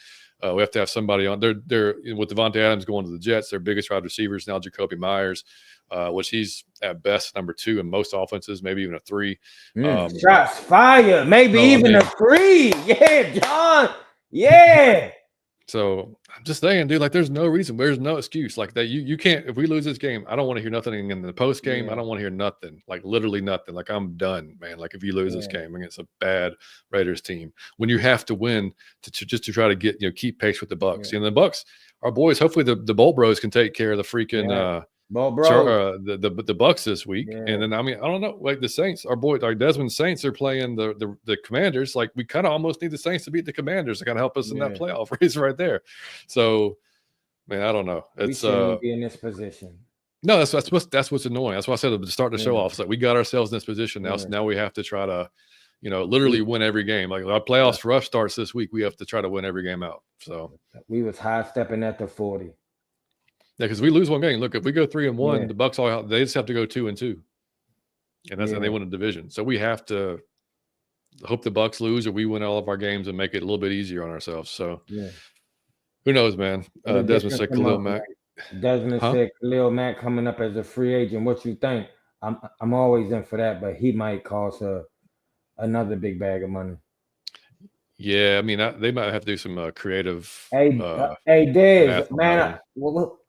we have to have somebody on. They're with Devontae Adams going to the Jets. Their biggest wide receivers now, Jacoby Myers, which he's at best number 2 in most offenses, maybe even a 3. Shots fired, maybe even a 3. Yeah, John. Yeah. So I'm just saying, dude, like there's no reason, there's no excuse like that. You can't, if we lose this game, I don't want to hear nothing in the post game. I don't want to hear nothing, like literally nothing. Like I'm done, man. Like if you lose this game against a bad Raiders team, when you have to win just to try to get, keep pace with the Bucks. The Bucks, our boys, hopefully the Bolt Bros can take care of the freaking the Bucks this week. And then I don't know, like the Saints, our Desmond Saints are playing the Commanders. Like we kind of almost need the Saints to beat the Commanders to kind of help us in that playoff race right there. So man, I don't know. We shouldn't be in this position. No, that's what's annoying. That's why I said to start the show off. It's like we got ourselves in this position now. So now we have to try to literally win every game. Like our playoffs for us starts this week. We have to try to win every game out. So we was high stepping at the 40. Yeah, because we lose one game. Look, if we go 3-1, the Bucks they just have to go 2-2, and that's how they win a division. So we have to hope the Bucks lose or we win all of our games and make it a little bit easier on ourselves. So who knows, man? Desmond said Khalil Mack. Desmond said Khalil Mack coming up as a free agent. What you think? I'm always in for that, but he might cost another big bag of money. Yeah, I mean they might have to do some creative. Hey, Dez, man.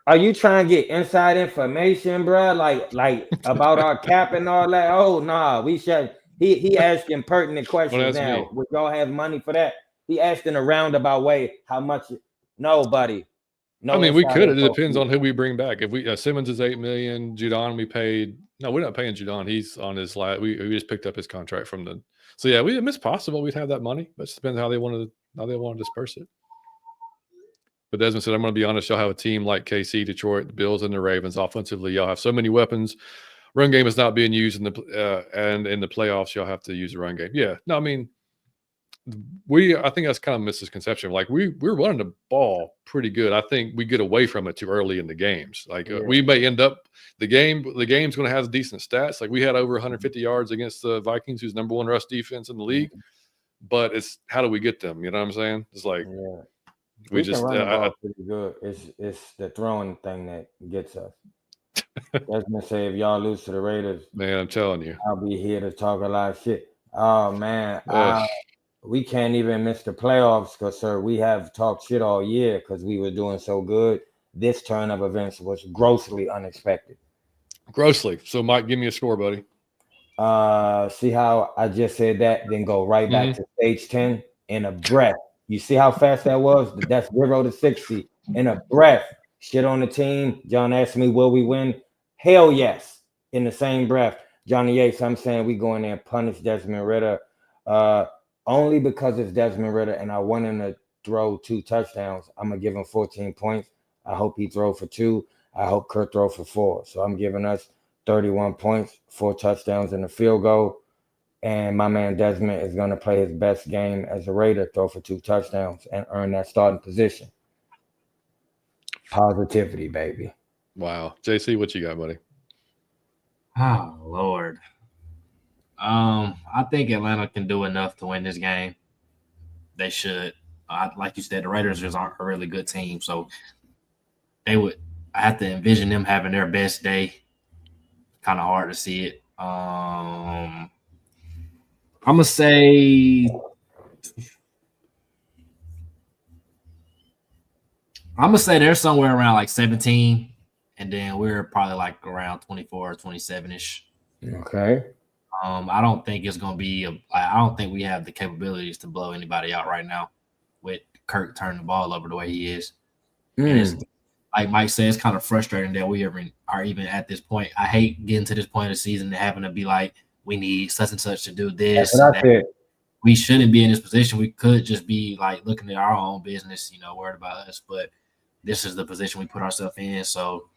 Are you trying to get inside information, bro? Like about our cap and all that? Oh, nah, we should. He asking pertinent questions now. Would y'all have money for that? He asked in a roundabout way how much. Nobody. No, I mean, we could. It depends on who we bring back. If we Simmons is $8 million, Judon we paid. No, we're not paying Judon. He's on his last. We just picked up his contract from the. So yeah, it's possible we'd have that money, but it depends how they want to disperse it. But Desmond said, I'm going to be honest, y'all have a team like KC, Detroit, the Bills, and the Ravens. Offensively, y'all have so many weapons. Run game is not being used and in the playoffs, y'all have to use the run game. Yeah. No, I mean, I think that's kind of misconception. Like we're running the ball pretty good. I think we get away from it too early in the games. Like we may end up the game's going to have decent stats. Like we had over 150 yards against the Vikings, who's number one rush defense in the league. But it's how do we get them? You know what I'm saying? It's like we just run the ball pretty good. It's the throwing thing that gets us. That's gonna say if y'all lose to the Raiders, man, I'm telling you, I'll be here to talk a lot of shit. Oh man, we can't even miss the playoffs because, sir, we have talked shit all year because we were doing so good. This turn of events was grossly unexpected. Grossly. So, Mike, give me a score, buddy. See how I just said that, then go right back to stage 10 in a breath. You see how fast that was? That's 0 to 60 in a breath. Shit on the team. John asked me, will we win? Hell yes. In the same breath. Johnny Yates, I'm saying we go in there and punish Desmond Ridder only because it's Desmond Ridder and I want him to throw 2 touchdowns. I'm going to give him 14 points. I hope he throw for 2. I hope Kirk throw for 4. So I'm giving us 31 points, 4 touchdowns and a field goal. And my man Desmond is going to play his best game as a Raider, throw for 2 touchdowns and earn that starting position. Positivity, baby. Wow. JC, what you got, buddy? Oh, Lord. I think Atlanta can do enough to win this game. They should. Like you said, the Raiders just aren't a really good team. So I have to envision them having their best day. Kind of hard to see it. I'm going to say they're somewhere around like 17, and then we're probably like around 24 or 27-ish. Okay. I don't think it's going to be I don't think we have the capabilities to blow anybody out right now with Kirk turning the ball over the way he is. And it's, like Mike said, it's kind of frustrating that we are even at this point. I hate getting to this point of the season and having to be like, we need such and such to do this. We shouldn't be in this position. We could just be like looking at our own business, worried about us. But this is the position we put ourselves in. So,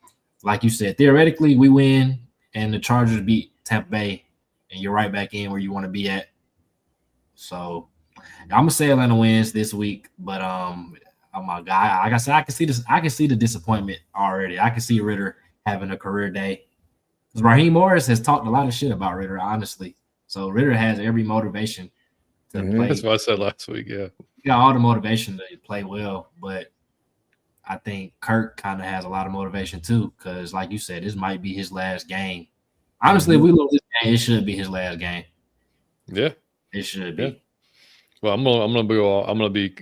like you said, theoretically, we win and the Chargers beat Tampa Bay, and you're right back in where you want to be at. So, I'm gonna say Atlanta wins this week, but oh my God, like I said, I can see the disappointment already. I can see Ridder having a career day. Because Raheem Morris has talked a lot of shit about Ridder, honestly. So Ridder has every motivation to play. That's what I said last week, yeah. He got all the motivation to play well, but I think Kirk kind of has a lot of motivation too, because like you said, this might be his last game. Honestly, if we lose this game, it should be his last game. Yeah. It should be. Yeah. Well, I'm gonna be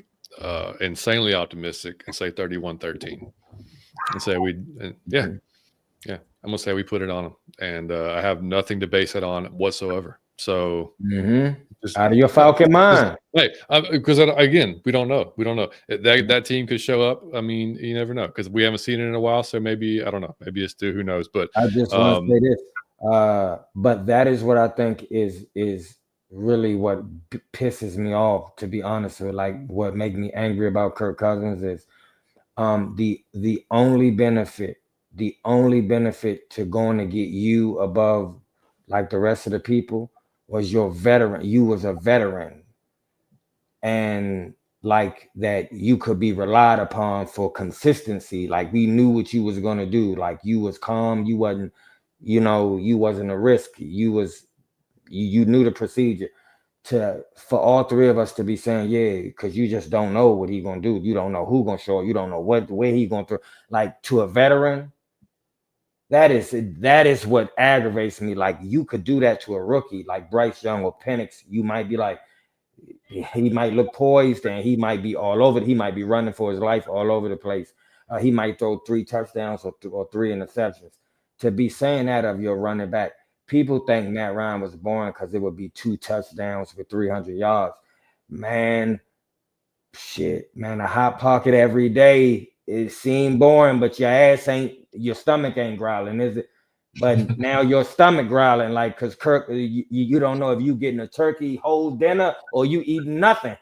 insanely optimistic and say 31-13 and say yeah. I'm gonna say we put it on them, and I have nothing to base it on whatsoever. So just, out of your Falcon mind, because again, we don't know. That team could show up. I mean, you never know because we haven't seen it in a while. So maybe I don't know. Maybe it's due. Who knows? But I just want to say this. But that is what I think is really what pisses me off. To be honest with, like what makes me angry about Kirk Cousins is the only benefit to going to get you above like the rest of the people was your veteran. You was a veteran, and like that you could be relied upon for consistency. Like we knew what you was gonna do. Like you was calm. You wasn't, you wasn't a risk. You knew the procedure. For all three of us to be saying, yeah, because you just don't know what he gonna do. You don't know who gonna show up. You don't know where he gonna throw. Like to a veteran, that is what aggravates me. Like you could do that to a rookie like Bryce Young or Penix. You might be like, he might look poised and he might be all over. He might be running for his life all over the place. He might throw 3 touchdowns or 3 interceptions. To be saying that of your running back, people think Matt Ryan was born because it would be 2 touchdowns for 300 yards. Man, a hot pocket every day. It seemed boring, but your stomach ain't growling, is it? But now your stomach growling, like, because Kirk, you don't know if you getting a turkey whole dinner or you eating nothing.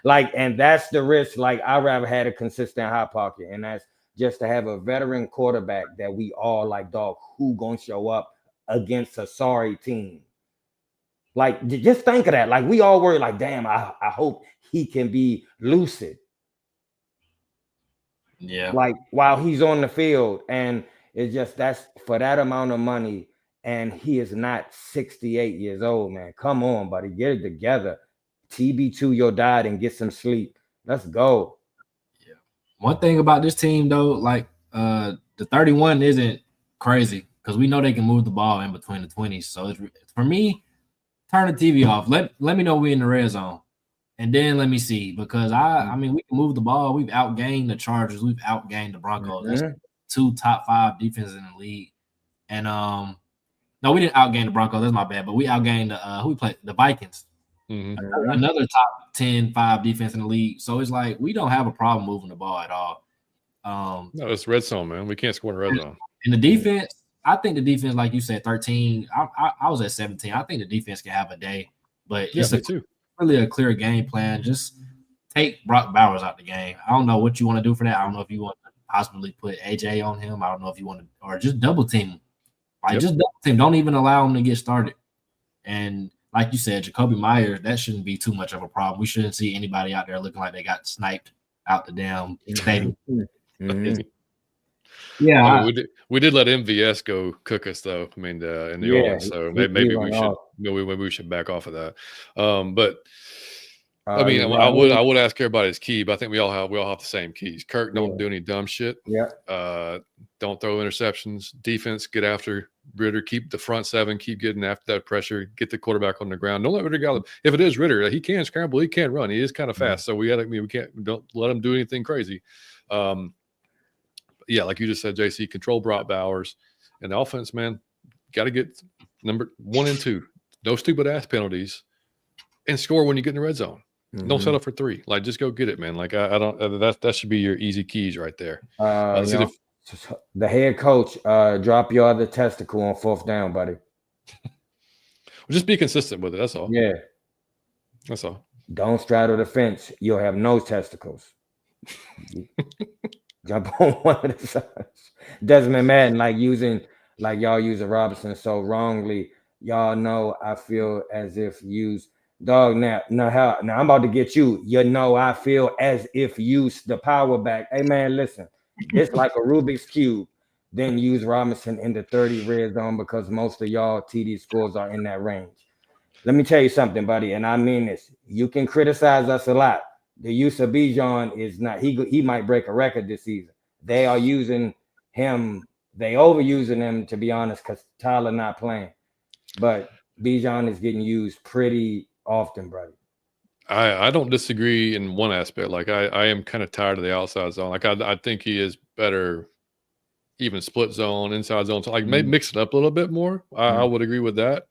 Like, and that's the risk. Like, I'd rather had a consistent hot pocket, and that's just to have a veteran quarterback that we all like, dog, who gonna show up against a sorry team? Like, just think of that. Like, we all worry, like, damn, I hope he can be lucid. Yeah. Like, while he's on the field, and it's just that's for that amount of money, and he is not 68 years old, man. Come on, buddy, get it together. TB2 your diet and get some sleep. Let's go. Yeah. One thing about this team though, like the 31 isn't crazy because we know they can move the ball in between the 20s. So for me, turn the TV off. Let me know we're in the red zone. And then let me see, because I mean, we can move the ball. We've outgained the Chargers. We've outgained the Broncos. That's 2 top 5 defenses in the league. And no, we didn't outgain the Broncos. That's my bad. But we outgained who we played, the Vikings. Another top 10, 5 defense in the league. So it's like we don't have a problem moving the ball at all. No, it's red zone, man. We can't score in red zone. And the defense, I think the defense, like you said, 13. I was at 17. I think the defense can have a day, but it's really a clear game plan. Just take Brock Bowers out the game. I don't know what you want to do for that. I don't know if you want to possibly put AJ on him. I don't know if you want to, or just double team him. Like just double team. Don't even allow him to get started. And like you said, Jacoby Myers, that shouldn't be too much of a problem. We shouldn't see anybody out there looking like they got sniped out the damn stadium. Yeah, I mean, we did let MVS go cook us though. I mean, in New Orleans, so maybe we should back off of that. But I mean, I would ask everybody his key, but I think we all have the same keys. Kirk, don't do any dumb shit. Don't throw interceptions. Defense, get after Ritter. Keep the front 7. Keep getting after that pressure. Get the quarterback on the ground. Don't let Ritter go. If it is Ritter, he can scramble. He can run. He is kind of fast. So we don't let him do anything crazy. Yeah, like you just said, JC, control Brock Bowers. And the offense, man, got to get number 1 and 2. No stupid ass penalties, and score when you get in the red zone. Don't settle for 3. Like, just go get it, man. Like, I don't. That should be your easy keys right there. The head coach, drop your other testicle on 4th down, buddy. Just be consistent with it. That's all. Yeah, that's all. Don't straddle the fence. You'll have no testicles. Jump on one of the sides. Desmond Madden, like y'all using Robinson so wrongly. Y'all know I feel as if use dog now I'm about to get you. I feel as if use the power back. Hey man, listen, it's like a Rubik's Cube. Then use Robinson in the 30 red zone because most of y'all TD scores are in that range. Let me tell you something, buddy, and I mean this. You can criticize us a lot. The use of Bijan is not, he might break a record this season. They are using him, they overusing him, to be honest, because Tyler not playing. But Bijan is getting used pretty often, brother. I don't disagree in one aspect. Like I am kind of tired of the outside zone. Like I think he is better, even split zone, inside zone. So like maybe mix it up a little bit more. I would agree with that.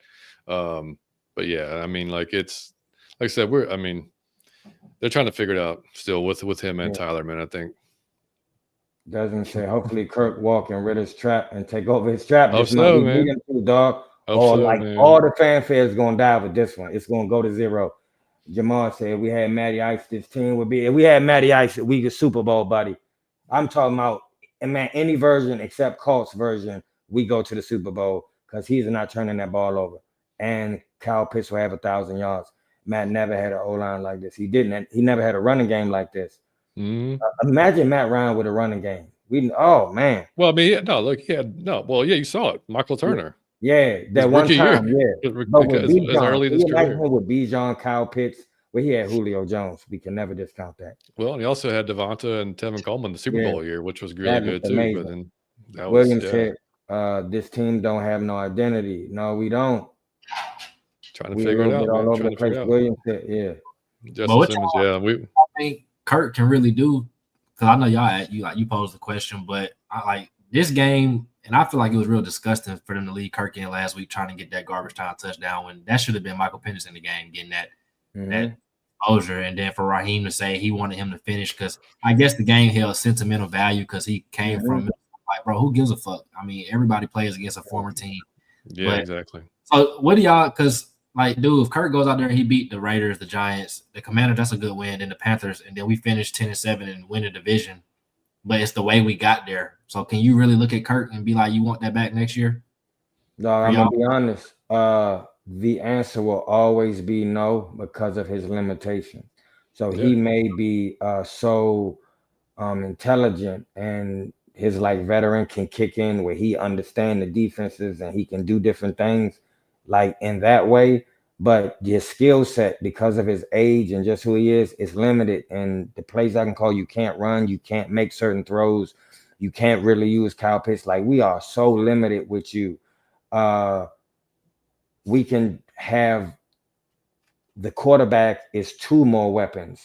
But yeah, I mean, like it's like I said, they're trying to figure it out still with him and Tyler, man. I think. Doesn't say hopefully Kirk walk and rid his trap and take over his trap. Hope This might so, be man. big into dog. Hope Or so, like man. all the fanfare is gonna die with this one. It's gonna go to 0. Jamal said we had Matty Ice, this team would be. If we had Matty Ice, we could Super Bowl, buddy. I'm talking about, and man, any version except Colts version, we go to the Super Bowl because he's not turning that ball over. And Kyle Pitts will have 1,000 yards. Matt never had an O-line like this. He didn't. He never had a running game like this. Imagine Matt Ryan with a running game. Oh man. Well, I mean, you saw it, Michael Turner. Yeah, that one time, yeah. But with as early in his career. With Bijan, Kyle Pitts, where he had Julio Jones, we can never discount that. Well, and he also had Devonta and Tevin Coleman the Super Bowl year, which was really good too. Amazing. But then that Williams said, "This team don't have no identity." No, we don't. Trying to figure it out. All over the place. Williams said, "Yeah." Justin Simmons, I think Kirk can really do, because I know you posed the question, but I like this game, and I feel like it was real disgusting for them to leave Kirk in last week trying to get that garbage time touchdown when that should have been Michael Penix in the game getting that exposure, and then for Raheem to say he wanted him to finish because I guess the game held sentimental value because he came from like, bro, who gives a fuck? I mean, everybody plays against a former team. Yeah, exactly. So what do y'all? Because like, dude, if Kirk goes out there and he beat the Raiders, the Giants, the Commanders, that's a good win, and the Panthers, and then we finish 10-7 and win the division. But it's the way we got there. So can you really look at Kirk and be like, you want that back next year? No, I'm gonna be honest. The answer will always be no because of his limitations. So he may be so intelligent, and his like veteran can kick in where he understands the defenses and he can do different things like in that way. But his skill set, because of his age and just who he is limited. And the plays I can call, you can't run, you can't make certain throws, you can't really use Kyle Pitts. Like, we are so limited with you. We can have the quarterback is 2 more weapons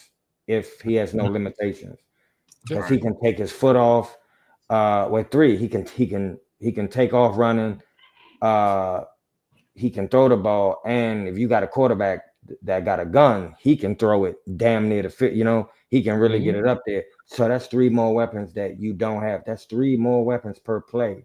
if he has no limitations, because he can take his foot off. With 3, he can take off running. He can throw the ball, and if you got a quarterback that got a gun, he can throw it damn near the fit. He can really get it up there. So that's 3 more weapons that you don't have. That's 3 more weapons per play.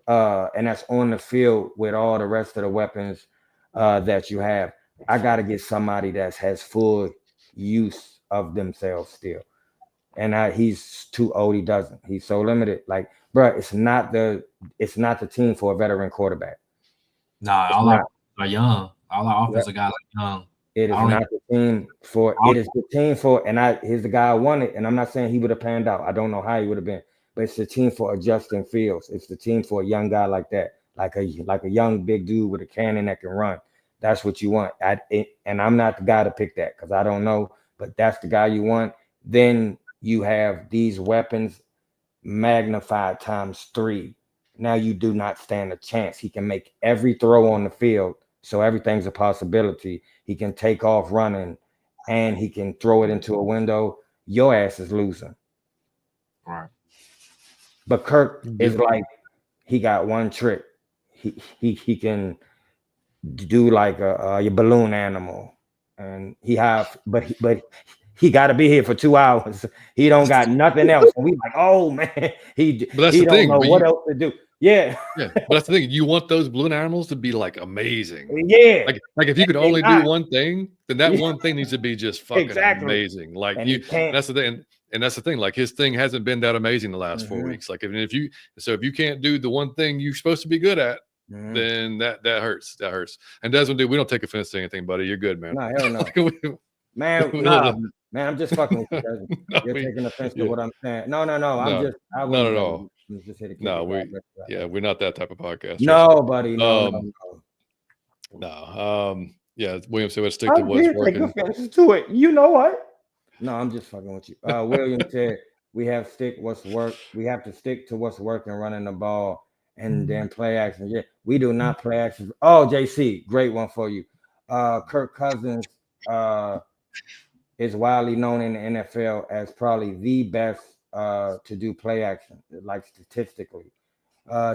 And that's on the field with all the rest of the weapons that you have. I got to get somebody that has full use of themselves still. And he's too old. He doesn't. He's so limited. Like, bro, it's not the team for a veteran quarterback. Nah, all are young. All our offensive guys are young. It is not the team for. It is the team for. And here's the guy I wanted. And I'm not saying he would have panned out. I don't know how he would have been. But it's the team for a Justin Fields. It's the team for a young guy like that, like a young big dude with a cannon that can run. That's what you want. And I'm not the guy to pick that because I don't know. But that's the guy you want. Then you have these weapons magnified times 3. Now you do not stand a chance. He can make every throw on the field, so everything's a possibility. He can take off running, and he can throw it into a window. Your ass is losing. All right. But Kirk is like, he got one trick. He can do like a balloon animal, and he got to be here for 2 hours. He don't got nothing else. And we like, oh man, but that's he the thing. Know what else to do. Yeah. But that's the thing. You want those balloon animals to be like amazing. Yeah. Like if you could only do one thing, then that one thing needs to be just fucking amazing. Like that's the thing. And that's the thing. Like, his thing hasn't been that amazing the last 4 weeks. Like, if you can't do the one thing you're supposed to be good at, then that hurts. That hurts. And Desmond, dude, we don't take offense to anything, buddy. You're good, man. No, hell no. Man, I'm just fucking with you. You're taking offense to what I'm saying. No. No. We're not that type of podcast. No, buddy. No. William said, let's stick to what's working. Take offense to it. You know what? No, I'm just fucking with you. William said we have to stick to what's working, running the ball, and then play action. Yeah, we do not play action. Oh, JC, great one for you. Kirk Cousins is widely known in the NFL as probably the best to do play action, like statistically.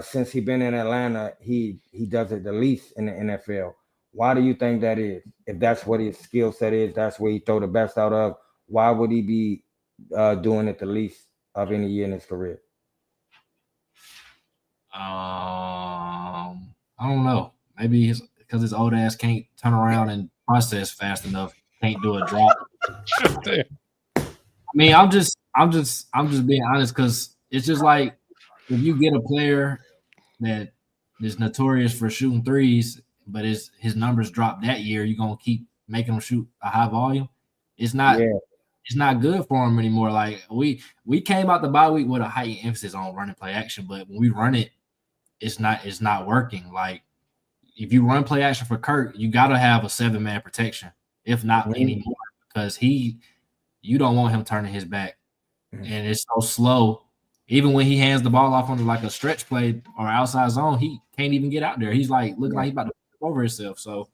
Since he been in Atlanta, he does it the least in the NFL. Why do you think that is? If that's what his skill set is, that's where he throw the best out of. Why would he be doing it the least of any year in his career? I don't know. Maybe because his old ass can't turn around and process fast enough. Can't do a drop. Damn. I mean, I'm just being honest because it's just like if you get a player that is notorious for shooting threes, but his numbers drop that year, you're gonna keep making him shoot a high volume. It's not good for him anymore. Like we came out the bye week with a heightened emphasis on running play action, but when we run it, it's not working. Like if you run play action for Kirk, you gotta have a 7-man protection, if not anymore, because you don't want him turning his back. And it's so slow. Even when he hands the ball off on like a stretch play or outside zone, he can't even get out there. He's like looking like he's about to flip over himself. So,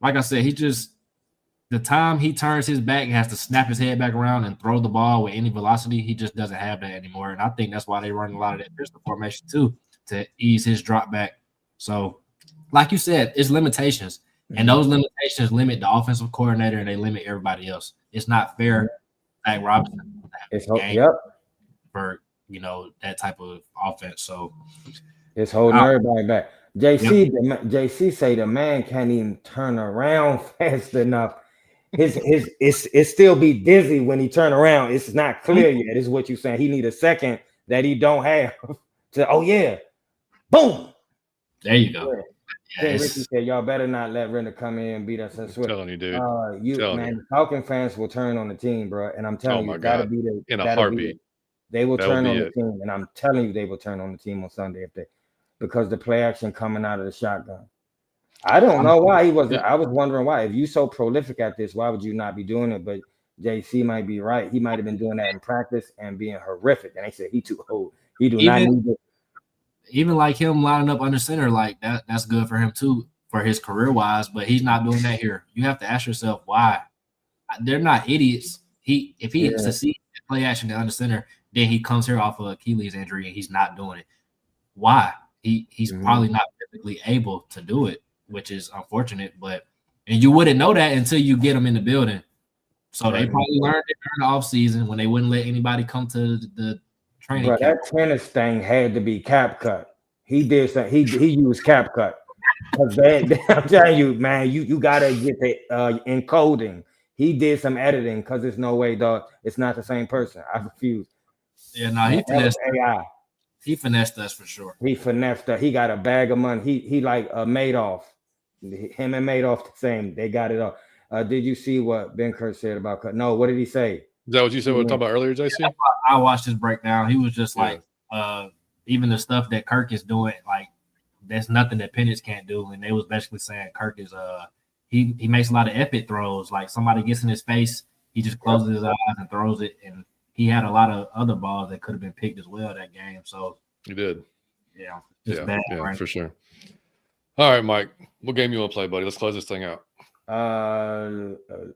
like I said, the time he turns his back, has to snap his head back around and throw the ball with any velocity. He just doesn't have that anymore. And I think that's why they run a lot of that pistol formation too, to ease his drop back. So, like you said, it's limitations. And those limitations limit the offensive coordinator and they limit everybody else. It's not fair. Zach Robinson for that type of offense. So it's holding everybody back. JC say the man can't even turn around fast enough. It still be dizzy when he turn around. It's not clear yet. This is what you're saying. He need a second that he don't have to. Boom. There you go. Yeah. Ricky said, y'all better not let Render come in and beat us in Swift. Telling you, dude. Falcon fans will turn on the team, bro. And I'm telling you, gotta be there in a heartbeat. They will turn on the team, and I'm telling you, they will turn on the team on Sunday because the play action coming out of the shotgun. I don't know why he wasn't. I was wondering why. If you so prolific at this, why would you not be doing it? But JC might be right. He might have been doing that in practice and being horrific. And they said he too old. He do not need it. Even like him lining up under center, like that's good for him too, for his career wise. But he's not doing that here. You have to ask yourself why. They're not idiots. If he succeeds in play action under center, then he comes here off of Achilles injury and he's not doing it. Why? He's probably not physically able to do it, which is unfortunate. And you wouldn't know that until you get him in the building. So they probably learned it during the offseason when they wouldn't let anybody come to the training camp. That tennis thing had to be cap cut. He did something. He used cap cut. I'm telling you, man, you gotta get the encoding. He did some editing because there's no way, dog. It's not the same person. I refuse. Yeah, no, he finessed AI. He finessed us for sure. He finessed us. He got a bag of money. He like Madoff. Him and Madoff the same. They got it all. Did you see what Ben Kirk said about cut? No, what did he say? Is that what you said we were talking about earlier, JC? I watched his breakdown. He was just like, even the stuff that Kirk is doing, like that's nothing that Penix can't do. And they was basically saying Kirk is he makes a lot of epic throws. Like somebody gets in his face, he just closes his eyes and throws it. And he had a lot of other balls that could have been picked as well that game. So he did. Yeah. Yeah, for sure. All right, Mike. What game you want to play, buddy? Let's close this thing out.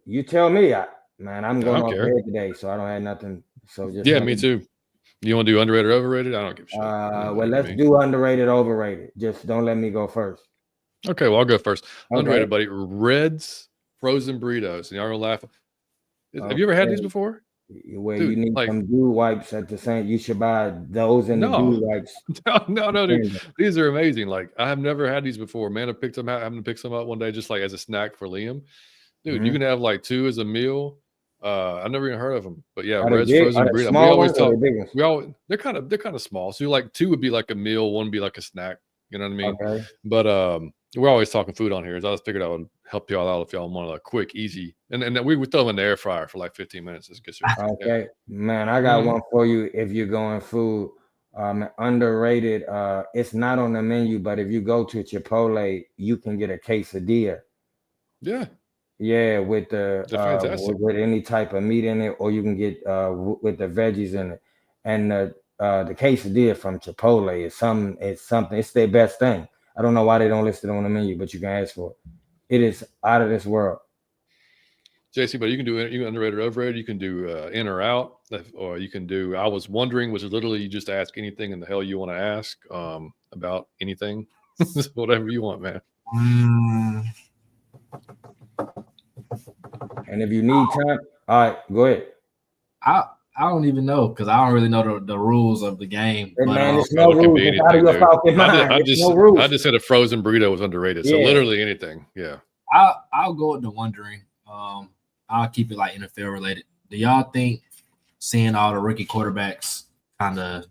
You tell me. Man, I'm going off air today, so I don't have nothing. So just me too. You want to do underrated or overrated? I don't give a shit. Well, let's do underrated, overrated. Just don't let me go first. Okay, well, I'll go first. Okay. Underrated, buddy. Red's frozen burritos. And y'all gonna laugh. Have you ever had these before? Where you need some dew wipes at the same. You should buy those and the dew wipes. No, dude. These are amazing. Like I have never had these before. Man, I picked them out. I'm gonna pick some up one day, just like as a snack for Liam. Dude, you can have like 2 as a meal. I've never even heard of them, but yeah, Red's frozen burrito. They're kind of small. So like 2 would be like a meal, 1 would be like a snack. You know what I mean? Okay. But we're always talking food on here. So I just figured I would help y'all out if y'all want a quick, easy, and then we would throw them in the air fryer for like 15 minutes. Okay, man, I got one for you. If you're going food, underrated. It's not on the menu, but if you go to Chipotle, you can get a quesadilla. Yeah. Yeah, with with any type of meat in it, or you can get with the veggies in it. And the quesadilla from Chipotle is something. It's their best thing. I don't know why they don't list it on the menu, but you can ask for it. It is out of this world. JC, but you can underrated, overrated. You can do in or out, or you can do. I was wondering, which is literally you just ask anything in the hell you want to ask about anything, whatever you want, man. And if you need time, all right, go ahead. I don't even know because I don't really know the rules of the game. Hey, but, man, there's no rules. It's out of your Falcon mind. I just said a frozen burrito was underrated. So literally anything. Yeah. I'll go with the wondering. I'll keep it like NFL related. Do y'all think seeing all the rookie quarterbacks kind of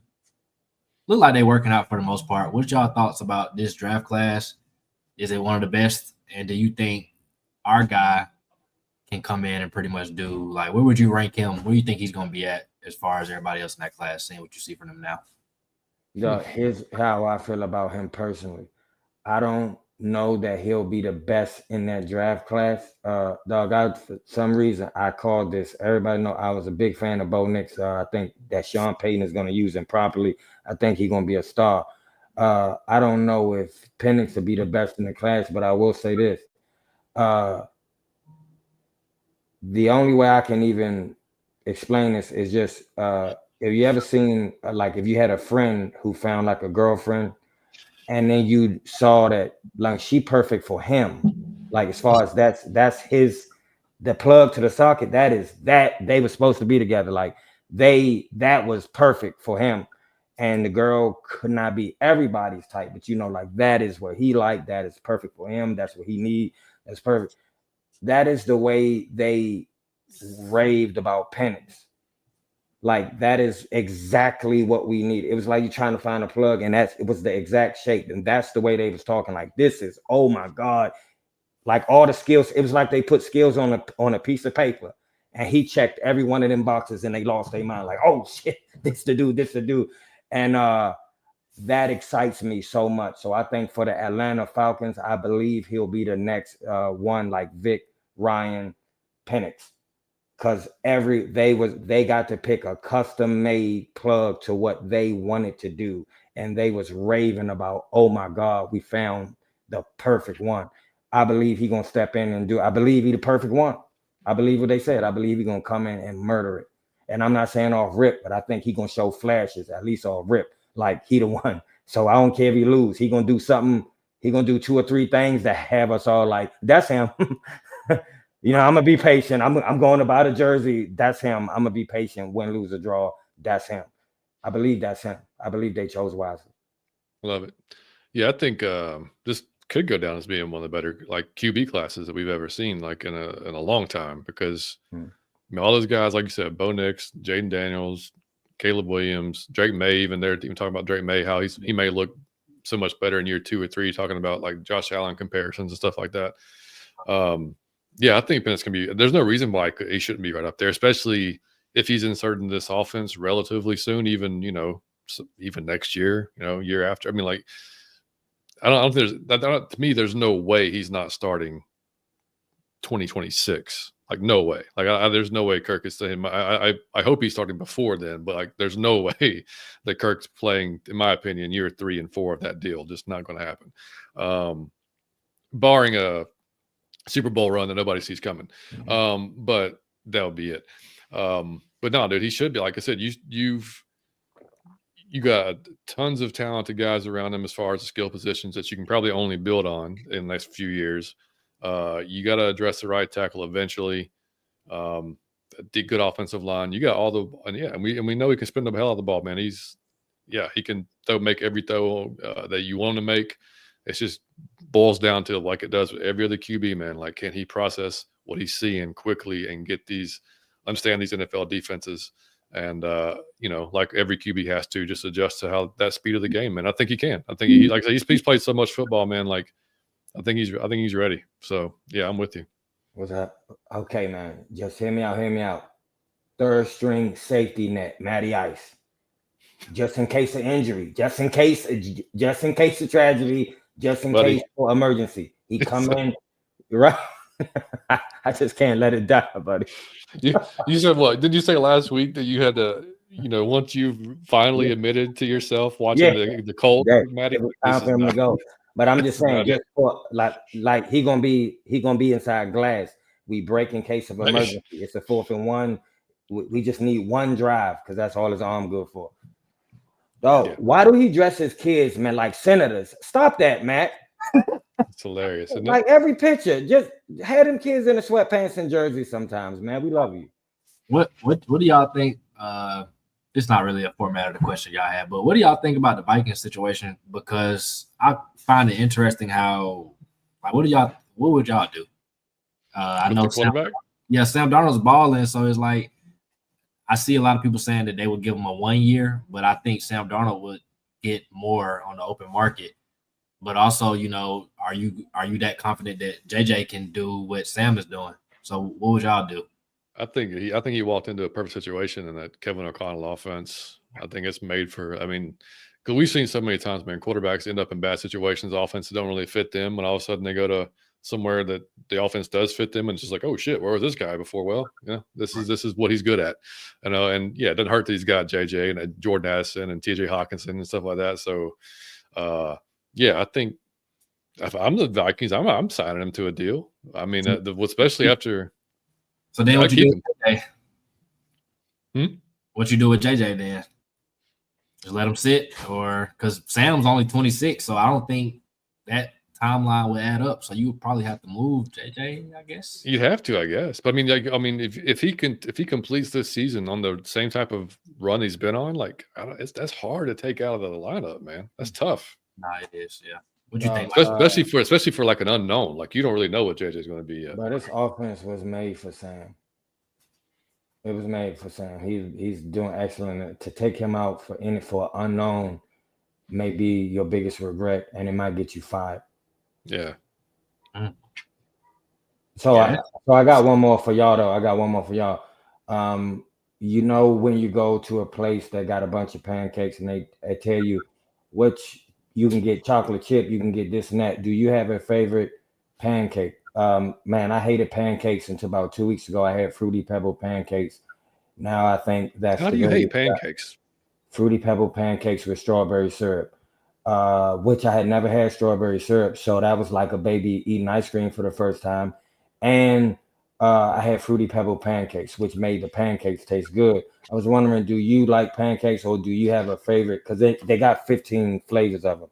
look like they're working out for the most part? What's y'all thoughts about this draft class? Is it one of the best? And do you think our guy can come in and pretty much do like where would you rank him? Where do you think he's going to be at as far as everybody else in that class? Seeing what you see from him now. Here's how I feel about him personally. I don't know that he'll be the best in that draft class. For some reason I called this. Everybody know I was a big fan of Bo Nix. I think that Sean Payton is going to use him properly. I think he's going to be a star. I don't know if Penix will be the best in the class, but I will say this. The only way I can even explain this is just if you ever seen like if you had a friend who found like a girlfriend and then you saw that like she perfect for him, like as far as that's the plug to the socket, that they were supposed to be together, like that was perfect for him, and the girl could not be everybody's type, but like that is what he liked, that is perfect for him, that's what he need, that's perfect. That is the way they raved about Penix. Like that is exactly what we need. It was like you're trying to find a plug, and it was the exact shape, and that's the way they was talking. Like this is, oh my God, like all the skills. It was like they put skills on a piece of paper, and he checked every one of them boxes, and they lost their mind. Like, oh shit, this to do, and that excites me so much. So I think for the Atlanta Falcons, I believe he'll be the next one, like Vic, Ryan, Penix. Because they got to pick a custom-made plug to what they wanted to do, and they was raving about, oh my God, we found the perfect one. I believe he gonna step in and do. I believe he the perfect one. I believe what they said. I believe he gonna come in and murder it. And I'm not saying off rip, but I think he gonna show flashes at least off rip, like he the one. So I don't care if he lose. He gonna do something. He gonna do 2 or 3 things that have us all like, that's him. I'm gonna be patient. I'm going to buy the jersey. That's him. I'm gonna be patient. Win, lose, or draw. That's him. I believe that's him. I believe they chose wisely. Love it. Yeah, I think this could go down as being one of the better like QB classes that we've ever seen, like in a long time. Because all those guys, like you said, Bo Nix, Jaden Daniels, Caleb Williams, Drake May, even talking about Drake May, how he may look so much better in year 2 or 3. Talking about like Josh Allen comparisons and stuff like that. Yeah, I think Penix can be. There's no reason why he shouldn't be right up there, especially if he's inserted in this offense relatively soon. Even even next year, year after. I mean, like I don't think to me, there's no way he's not starting 2026. Like no way. Like there's no way Kirk is staying. I hope he's starting before then, but like there's no way that Kirk's playing, in my opinion, year 3 and 4 of that deal. Just not going to happen. Barring a Super Bowl run that nobody sees coming. But that'll be it. But no, dude, he should be. Like I said, you got tons of talented guys around him as far as the skill positions that you can probably only build on in the next few years. You got to address the right tackle eventually. A good offensive line. You got all and we know he can spin the hell out of the ball, man. He can make every throw that you want to make. It's just boils down to like it does with every other QB, man. Like, can he process what he's seeing quickly and understand these NFL defenses? And, like every QB has to just adjust to how that speed of the game, man. I think he can. I think he's played so much football, man. Like, I think he's ready. So yeah, I'm with you. What's up? Okay, man. Just hear me out. 3rd string safety net, Matty Ice. Just in case of injury, just in case of tragedy, just in case for emergency. He come in, right? I just can't let it die, buddy. You said what? Did you say last week that you had to, once you finally admitted to yourself watching the Colts, Matty, it was time for him to go. But I'm just saying, just for like he gonna be inside glass. We break in case of Nice. emergency. It's a 4th and 1. We just need one drive because that's all his arm good for. Oh, why do he dress his kids, man, like senators? Stop that, Matt. It's hilarious. Isn't Like it? every picture, just had them kids in the sweatpants and jerseys sometimes, man. We love you. What do y'all think? It's not really a format of the question y'all have, but what do y'all think about the Vikings situation? Because I find it interesting how, like, what would y'all do? I With know the quarterback. Sam Darnold's balling, so it's like I see a lot of people saying that they would give him a 1 year, but I think Sam Darnold would get more on the open market. But also, you know, are you that confident that JJ can do what Sam is doing? So what would y'all do? I think he walked into a perfect situation in that Kevin O'Connell offense. I think it's made for. I mean, because we've seen so many times, man, quarterbacks end up in bad situations. Offenses don't really fit them, and all of a sudden they go to somewhere that the offense does fit them, and it's just like, oh shit, where was this guy before? Well, yeah, this is what he's good at, you know. And yeah, it doesn't hurt that he's got JJ and Jordan Addison and TJ Hawkinson and stuff like that. So, yeah, I think if I'm the Vikings, I'm signing him to a deal. I mean, especially after. So then what you do with JJ? What you do with JJ then? Just let him sit, or because Sam's only 26, so I don't think that timeline would add up. So you would probably have to move JJ, I guess. You'd have to, I guess. But I mean, if he completes this season on the same type of run he's been on, like that's hard to take out of the lineup, man. That's tough. Nah, it is. Yeah. What you think? Especially for like an unknown, like you don't really know what JJ's going to be yet. But this offense was made for Sam. It was made for Sam. He's doing excellent. To take him out for unknown may be your biggest regret, and it might get you fired. Yeah. So I got one more for y'all though. You know, when you go to a place that got a bunch of pancakes and they tell you which you can get chocolate chip, you can get this and that. Do you have a favorite pancake? Man, I hated pancakes until about 2 weeks ago. I had Fruity Pebble pancakes. Now I think that's how do you hate pancakes? Fruity Pebble pancakes with strawberry syrup, which I had never had strawberry syrup. So that was like a baby eating ice cream for the first time. And I had Fruity Pebble pancakes, which made the pancakes taste good. I was wondering, do you like pancakes or do you have a favorite? Because they got 15 flavors of them.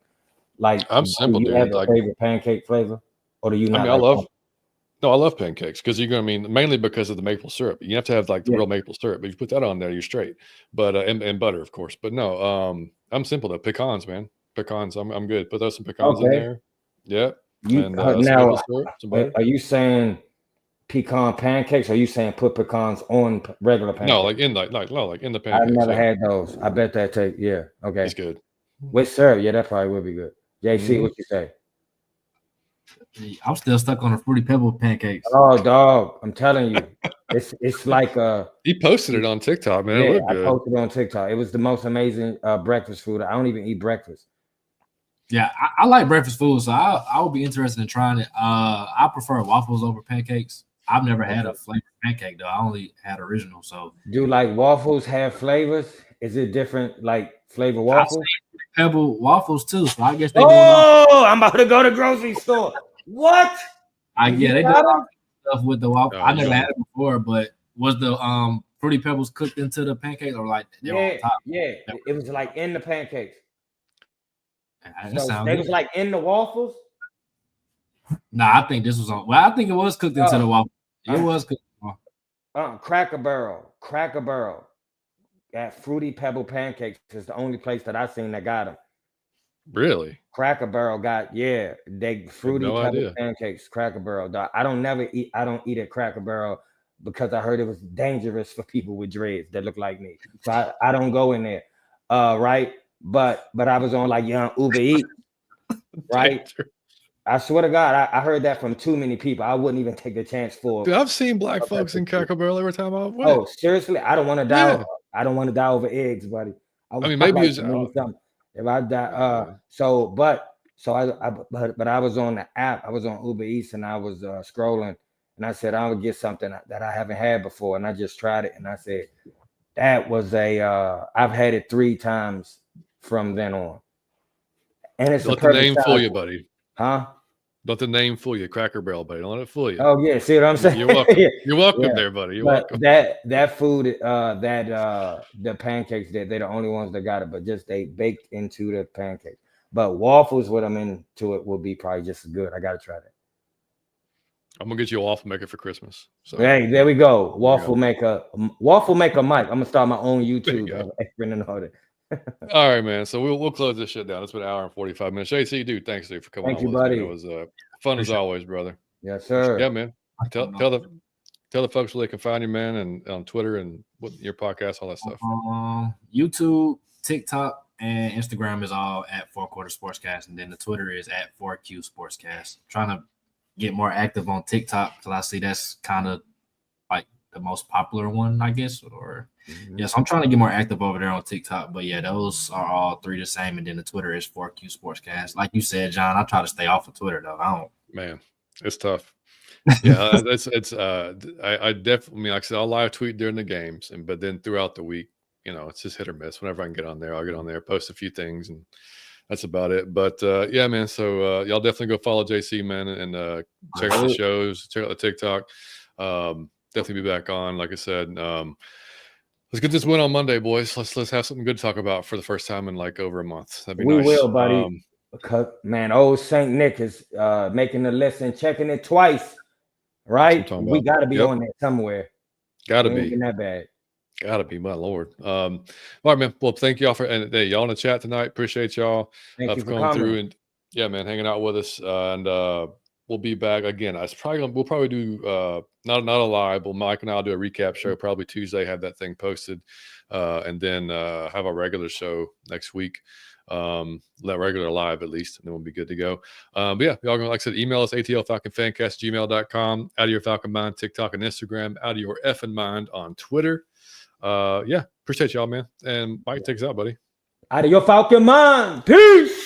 Like, I'm simple, do you have a favorite pancake flavor? Or do you not? I mean, I love pancakes because you're going to mean mainly because of the maple syrup. You have to have like the real maple syrup. But if you put that on there, you're straight. But and butter, of course. But no, I'm simple though. Pecans, man. Pecans. I'm good. Put some pecans in there. Yeah. Now, are you saying pecan pancakes? Or are you saying put pecans on regular pancakes? No, like in the pancakes. I've never had those. I bet that take. Yeah. Okay. It's good. With syrup, yeah, that probably would be good. JC, what you say? I'm still stuck on the Fruity Pebble pancakes. Oh, dog! I'm telling you, it's like He posted it on TikTok, man. Yeah, it looked good. I posted it on TikTok. It was the most amazing breakfast food. I don't even eat breakfast. Yeah, I like breakfast food, so I would be interested in trying it. I prefer waffles over pancakes. I've never had a flavored pancake though. I only had original. So, do like waffles have flavors? Is it different, like flavor waffles? Pebble waffles too. So I guess they. Oh, I'm about to go to the grocery store. What? They do stuff with the waffle. I never had it before, but was the Fruity Pebbles cooked into the pancakes or like they were on top? Yeah, it was like in the pancakes. So they was like in the waffles. Nah, I think this was on. Well, I think it was cooked into the waffle. It was cooked. Cracker Barrel. That Fruity Pebble pancakes is the only place that I've seen that got them. Really? Cracker Barrel got they Fruity Pebble pancakes. Cracker Barrel. I don't eat at Cracker Barrel because I heard it was dangerous for people with dreads that look like me. So I don't go in there. Right. But I was on like Uber Eats. Right. I swear to God, I heard that from too many people. I wouldn't even take the chance for. Dude, I've seen black folks in Cracker Barrel every time I went. Oh, seriously? I don't want to die. Yeah. I don't want to die over eggs, buddy. I mean, maybe it's something. If I die, but I was on the app. I was on Uber Eats and I was scrolling, and I said I would get something that I haven't had before, and I just tried it, and I said that was I've had it 3 times from then on, and it's let the name fool you, buddy. Huh? Let the name fool you, Cracker Barrel, buddy. Don't let it fool you. Oh yeah, see what I'm saying? You're welcome. Yeah. You're welcome Yeah. there, buddy. You're But welcome. that food, the pancakes, they're the only ones that got it, but just they baked into the pancakes. But waffles with them into it will be probably just as good. I gotta try that. I'm gonna get you a waffle maker for Christmas. So Hey, there we go. Waffle maker Mike. I'm gonna start my own YouTube. All right, man. So we'll close this shit down. It's been an hour and 45 minutes. JC, dude, thanks, dude, for coming. Thank you, with buddy. us, man. It was fun as always, brother. Yes, sir. Yeah, man. Tell the folks where they can find you, man, and on Twitter and what your podcast, all that stuff. YouTube, TikTok, and Instagram is all at 4 Quarter Sportscast, and then the Twitter is at 4Q Sportscast. Trying to get more active on TikTok because I see that's kind of like the most popular one, I guess. Or yes, I'm trying to get more active over there on TikTok. But yeah, those are all three the same, and then the Twitter is 4Q Sportscast. Like you said, John, I try to stay off of Twitter though. I don't. Man, it's tough. Yeah, I definitely, like I said, I'll live tweet during the games, but then throughout the week, it's just hit or miss. Whenever I can get on there, I'll get on there, post a few things, and that's about it. But yeah, man. So y'all definitely go follow JC, man, and check out the shows, check out the TikTok. Definitely be back on. Like I said, let's get this win on Monday, boys. Let's have something good to talk about for the first time in like over a month. That'd be nice. We will, buddy. Because man, old Saint Nick is making the list and checking it twice. Right? We got to be on there somewhere. Got to be. Ain't that bad. Got to be, my Lord. All right, man. Well, thank y'all y'all in the chat tonight. Appreciate y'all for coming through and man, hanging out with us. And we'll be back again. We'll probably do not a live, but Mike and I'll do a recap show probably Tuesday. Have that thing posted, and then have a regular show next week. Regular live at least, and then we'll be good to go. But yeah, y'all gonna, like I said, email us atlfalconfancast@gmail.com, out of your Falcon mind, TikTok and Instagram, out of your effing mind on Twitter. Yeah, appreciate y'all, man. And Mike, take us out, buddy. Out of your Falcon mind. Peace.